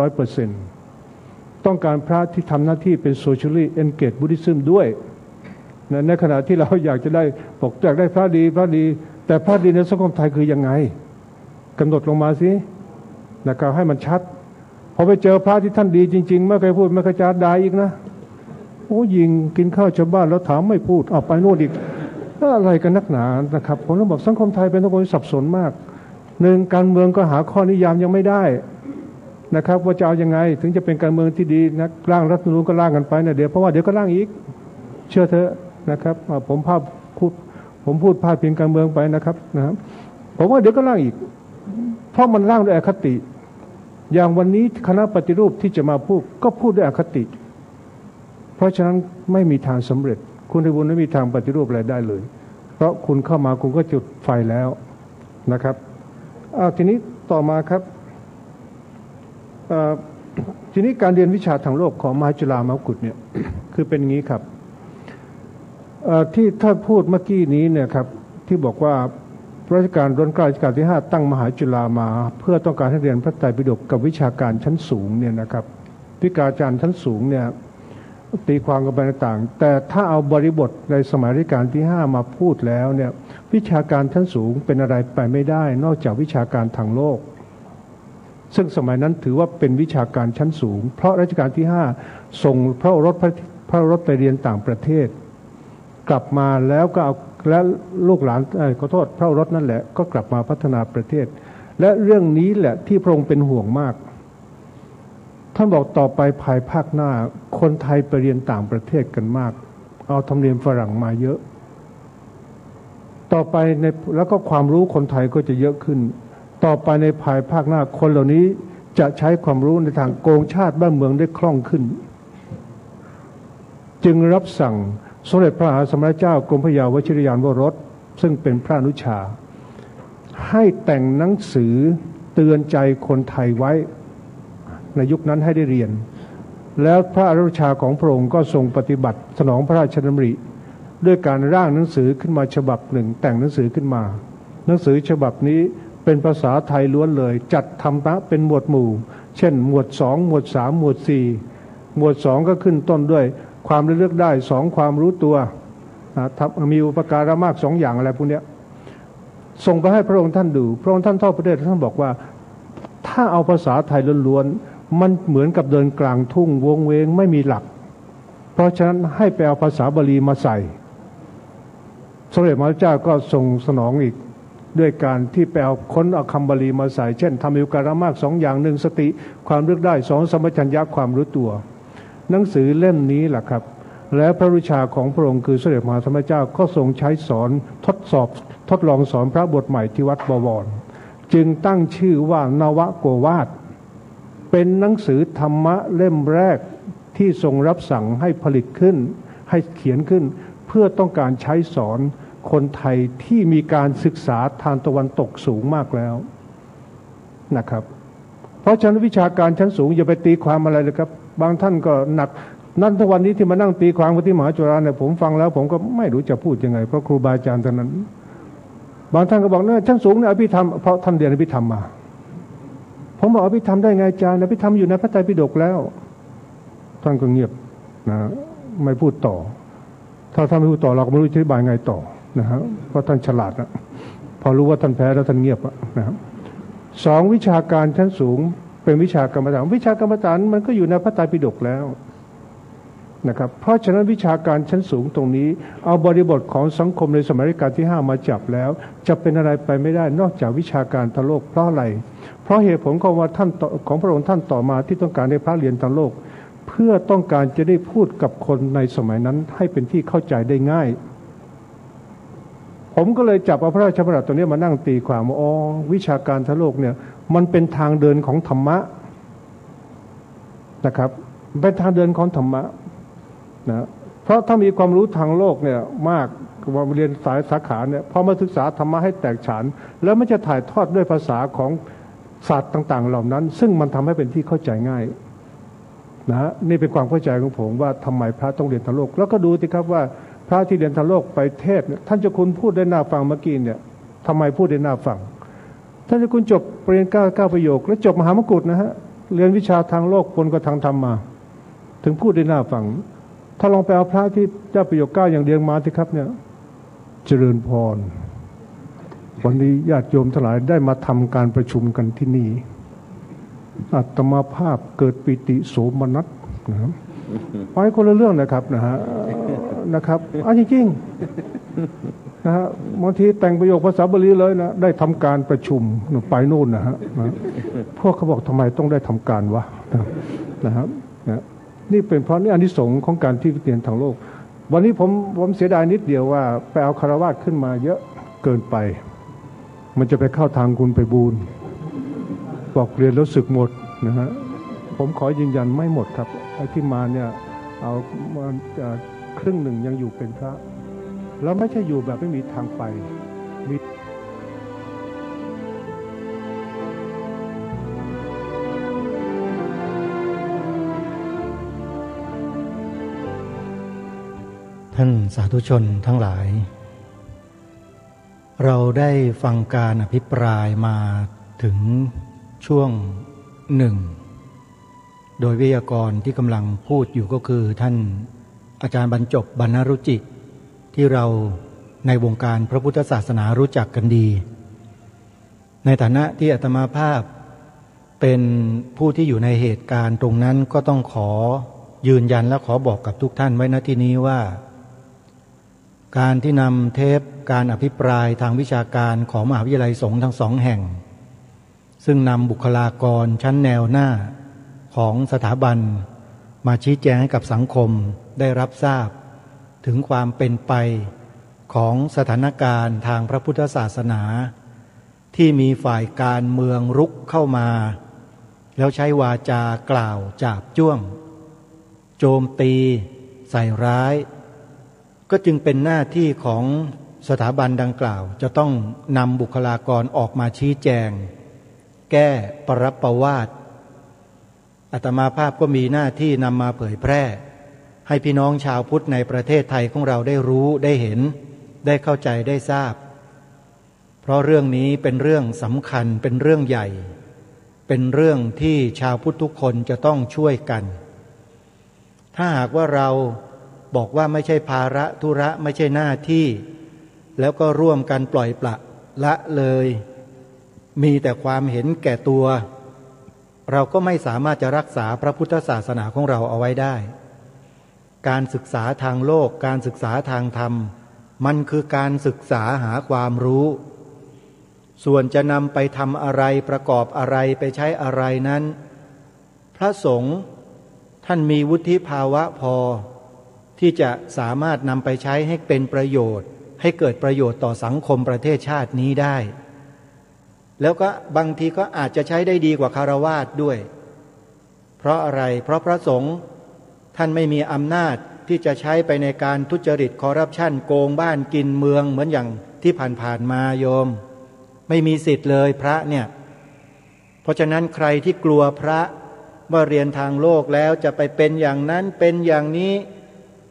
100% ต้องการพระที่ทำหน้าที่เป็น socially engaged Buddhism ด้วยในขณะที่เราอยากจะได้บอกอยากได้พระดีแต่พระดีในสังคมไทยคือยังไงกำหนดลงมาสินะครับให้มันชัดพอไปเจอพระที่ท่านดีจริงๆไม่เคยพูดไม่เคยจาด่าอีกนะโอ้ยิงกินข้าวชาวบ้านแล้วถามไม่พูดเอาไปโน่นอีกอะไรกันนักหนานะครับผมต้องบอกสังคมไทยเป็นสังคมที่สับสนมากหนึ่งการเมืองก็หาข้อนิยามยังไม่ได้นะครับว่าจะเอายังไงถึงจะเป็นการเมืองที่ดีนะร่างรัฐธรรมนูญก็ร่างกันไปนะเดี๋ยวเพราะว่าเดี๋ยวก็ร่างอีกเชื่อเถอะนะครับผมพูดพาดพิงการเมืองไปนะครับผมว่าเดี๋ยวก็ร่างอีก เพราะมันร่างด้วยอคติอย่างวันนี้คณะปฏิรูปที่จะมาพูดก็พูดด้วยอคติเพราะฉะนั้นไม่มีทางสำเร็จคุณไพบูลย์ไม่มีทางปฏิรูปอะไรได้เลยเพราะคุณเข้ามาคุณก็จุดไฟแล้วนะครับทีนี้ต่อมาครับทีนี้การเรียนวิชาทางโลกของมหาจุฬามหากุฏเนี่ย คือเป็นอย่างนี้ครับที่ท่านพูดเมื่อกี้นี้เนี่ยครับที่บอกว่ารัชกาลรัชกาลที่5ตั้งมหาจุฬามาเพื่อต้องการให้เรียนพระไตรปิฎกกับวิชาการชั้นสูงเนี่ยนะครับวิชาการชั้นสูงเนี่ยตีความกันไปต่างแต่ถ้าเอาบริบทในสมัยรัชกาลที่5มาพูดแล้วเนี่ยวิชาการชั้นสูงเป็นอะไรไปไม่ได้นอกจากวิชาการทางโลกซึ่งสมัยนั้นถือว่าเป็นวิชาการชั้นสูงเพราะรัชกาลที่5ส่งพระโอรสไปเรียนต่างประเทศกลับมาแล้วก็เอาและลูกหลานขอโทษพระโอรสนั่นแหละก็กลับมาพัฒนาประเทศและเรื่องนี้แหละที่พระองค์เป็นห่วงมากท่านบอกต่อไปภายภาคหน้าคนไทยไปเรียนต่างประเทศกันมากเอาธรรมเนียมฝรั่งมาเยอะต่อไปในแล้วก็ความรู้คนไทยก็จะเยอะขึ้นต่อไปในภายภาคหน้าคนเหล่านี้จะใช้ความรู้ในทางโกงชาติบ้านเมืองได้คล่องขึ้นจึงรับสั่งสมเด็จพระมหาสมณเจ้ากรมพระยาวชิรยานวโรสซึ่งเป็นพระอนุชาให้แต่งหนังสือเตือนใจคนไทยไว้ในยุคนั้นให้ได้เรียนแล้วพระอนุชาของพระองค์ก็ทรงปฏิบัติสนองพระราชดำริด้วยการร่างหนังสือขึ้นมาฉบับหนึ่งแต่งหนังสือขึ้นมาหนังสือฉบับนี้เป็นภาษาไทยล้วนเลยจัดทำเป็นหมวดหมู่เช่นหมวด2หมวด3หมวด4หมวด2ก็ขึ้นต้นด้วยความเลือกได้2ความรู้ตัวมีอุปการะมาก2อย่างอะไรพวกนี้ส่งไปให้พระองค์ท่านดูพระองค์ท่านทอดพระเนตรท่านบอกว่าถ้าเอาภาษาไทยล้วนๆมันเหมือนกับเดินกลางทุ่งวงเวงไม่มีหลักเพราะฉะนั้นให้ไปเอาภาษาบาลีมาใส่สมเด็จพระเจ้าก็ทรงสนองอีกด้วยการที่ไปเอาค้นเอาคำบาลีมาใส่เช่นทำอุปการะมาก2อย่าง1สติความเลือกได้2สัมปชัญญะความรู้ตัวหนังสือเล่มนี้แหละครับและพระวิชาของพระองค์คือสมเด็จพระมหาสมณเจ้าก็ทรงใช้สอนทดลองสอนพระบทใหม่ที่วัดบวรจึงตั้งชื่อว่านวโกวาทเป็นหนังสือธรรมะเล่มแรกที่ทรงรับสั่งให้ผลิตขึ้นให้เขียนขึ้นเพื่อต้องการใช้สอนคนไทยที่มีการศึกษาทางตะวันตกสูงมากแล้วนะครับเพราะฉะนั้นวิชาการชั้นสูงอย่าไปตีความอะไรเลยครับบางท่านก็หนักนั่นทุกวันนี้ที่มานั่งตีความกันที่มหาจุฬาเนี่ยผมฟังแล้วผมก็ไม่รู้จะพูดยังไงเพราะครูบาอาจารย์ท่านนั้นบางท่านก็บอกเนี่ยชั้นสูงเนี่ยอภิธรรมเพราะท่านเรียนอภิธรรมมาผมบอกอภิธรรมได้ไงอาจารย์อภิธรรมอยู่ในพระไตรปิฎกแล้วท่านก็เงียบนะไม่พูดต่อถ้าท่านไม่พูดต่อเราก็ไม่รู้จะอธิบายไงต่อนะครับเพราะท่านฉลาดนะพอรู้ว่าท่านแพ้แล้วท่านเงียบนะครับ2วิชาการชั้นสูงเป็นวิชากรรมฐานวิชากรรมฐานมันก็อยู่ในพระไตรปิฎกแล้วนะครับเพราะฉะนั้นวิชาการชั้นสูงตรงนี้เอาบริบทของสังคมในสมัยรัชกาลที่5มาจับแล้วจะเป็นอะไรไปไม่ได้นอกจากวิชาการทางโลกเพราะอะไรเพราะเหตุผลของว่าท่านของพระองค์ท่านต่อมาที่ต้องการให้พระเรียนทางโลกเพื่อต้องการจะได้พูดกับคนในสมัยนั้นให้เป็นที่เข้าใจได้ง่ายผมก็เลยจับเอาพระราชบัญญัติตัวนี้มานั่งตีความว่าวิชาการทางโลกเนี่ยมันเป็นทางเดินของธรรมะนะครับเป็นทางเดินของธรรมะนะเพราะถ้ามีความรู้ทางโลกเนี่ยมากว่าเรียนสายสาขาเนี่ยพอมาศึกษาธรรมะให้แตกฉานแล้วมันจะถ่ายทอดด้วยภาษาของศาสตร์ต่างๆเหล่านั้นซึ่งมันทำให้เป็นที่เข้าใจง่ายนะนี่เป็นความเข้าใจของผมว่าทำไมพระต้องเรียนทางโลกแล้วก็ดูสิครับว่าพระที่เรียนทางโลกไปเทศท่านเจ้าคุณพูดได้น่าฟังเมื่อกี้เนี่ยทำไมพูดได้น่าฟังท่านเจ้าคุณจบปริญญา9ประโยคแล้วจบมหามกุฏนะฮะเรียนวิชาทางโลกคนก็ทางธรรมมาถึงพูดได้น่าฟังถ้าลองไปเอาพระที่เจ้าประโยค9อย่างเรียงมาสิครับเนี่ยเจริญพรวันนี้ญาติโยมทั้งหลายได้มาทำการประชุมกันที่นี่อาตมาภาพเกิดปิติโสมนัสนะครับไปคนละเรื่องนะครับนะครับจริงๆนะฮะบางทีแต่งประโยคภาษาบาลีเลยนะได้ทำการประชุมไปนู่นนะฮะพวกเขาบอกทำไมต้องได้ทำการวะนะครับนี่เป็นเพราะนี่อานิสงส์ของการที่เรียนทางโลกวันนี้ผมเสียดายนิดเดียวว่าไปเอาคฤหัสถ์ขึ้นมาเยอะเกินไปมันจะไปเข้าทางคุณไพบูลย์ บอกเรียนแล้วสึกหมดนะฮะผมขอยืนยันไม่หมดครับไอ้ที่มาเนี่ยเอามาครึ่งหนึ่งยังอยู่เป็นพระแล้วไม่ใช่อยู่แบบไม่มีทางไปมี ท่านสาธุชนทั้งหลาย เราได้ฟังการอภิปรายมาถึงช่วงหนึ่งโดยวิทยากรที่กำลังพูดอยู่ก็คือท่านอาจารย์บรรจบบรรณรุจิที่เราในวงการพระพุทธศาสนารู้จักกันดีในฐานะที่อาตมาภาพเป็นผู้ที่อยู่ในเหตุการณ์ตรงนั้นก็ต้องขอยืนยันและขอบอกกับทุกท่านไว้ณที่นี้ว่าการที่นำเทปการอภิปรายทางวิชาการของมหาวิทยาลัยสงฆ์ทั้งสองแห่งซึ่งนำบุคลากรชั้นแนวหน้าของสถาบันมาชี้แจงให้กับสังคมได้รับทราบถึงความเป็นไปของสถานการณ์ทางพระพุทธศาสนาที่มีฝ่ายการเมืองรุกเข้ามาแล้วใช้วาจากล่าวจาบจ้วงโจมตีใส่ร้ายก็จึงเป็นหน้าที่ของสถาบันดังกล่าวจะต้องนำบุคลากรออกมาชี้แจงแก้ปรับประวาทอาตมาภาพก็มีหน้าที่นำมาเผยแพร่ให้พี่น้องชาวพุทธในประเทศไทยของเราได้รู้ได้เห็นได้เข้าใจได้ทราบเพราะเรื่องนี้เป็นเรื่องสำคัญเป็นเรื่องใหญ่เป็นเรื่องที่ชาวพุทธทุกคนจะต้องช่วยกันถ้าหากว่าเราบอกว่าไม่ใช่ภาระธุระไม่ใช่หน้าที่แล้วก็ร่วมกันปล่อยปละละเลยมีแต่ความเห็นแก่ตัวเราก็ไม่สามารถจะรักษาพระพุทธศาสนาของเราเอาไว้ได้การศึกษาทางโลกการศึกษาทางธรรมมันคือการศึกษาหาความรู้ส่วนจะนำไปทำอะไรประกอบอะไรไปใช้อะไรนั้นพระสงฆ์ท่านมีวุฒิภาวะพอที่จะสามารถนำไปใช้ให้เป็นประโยชน์ให้เกิดประโยชน์ต่อสังคมประเทศชาตินี้ได้แล้วก็บางทีก็อาจจะใช้ได้ดีกว่าคฤหัสถ์ด้วยเพราะอะไรเพราะพระสงฆ์ท่านไม่มีอำนาจที่จะใช้ไปในการทุจริตคอร์รัปชันโกงบ้านกินเมืองเหมือนอย่างที่ผ่านๆมาโยมไม่มีสิทธิ์เลยพระเนี่ยเพราะฉะนั้นใครที่กลัวพระว่าเรียนทางโลกแล้วจะไปเป็นอย่างนั้นเป็นอย่างนี้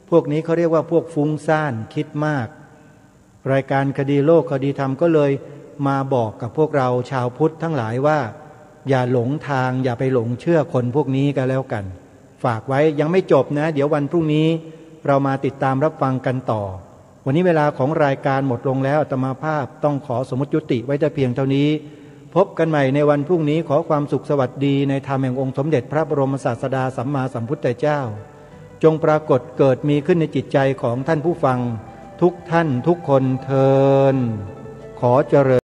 พวกนี้เขาเรียกว่าพวกฟุ้งซ่านคิดมากรายการคดีโลกคดีธรรมก็เลยมาบอกกับพวกเราชาวพุทธทั้งหลายว่าอย่าหลงทางอย่าไปหลงเชื่อคนพวกนี้กันแล้วกันฝากไว้ยังไม่จบนะเดี๋ยววันพรุ่งนี้เรามาติดตามรับฟังกันต่อวันนี้เวลาของรายการหมดลงแล้วอาตมาภาพต้องขอสมมุติยุติไว้แต่เพียงเท่านี้พบกันใหม่ในวันพรุ่งนี้ขอความสุขสวัสดีในธรรมแห่งองค์สมเด็จพระบรมศาสดาสัมมาสัมพุทธเจ้าจงปรากฏเกิดมีขึ้นในจิตใจของท่านผู้ฟังทุกท่านทุกคนเทอญขอเจริญ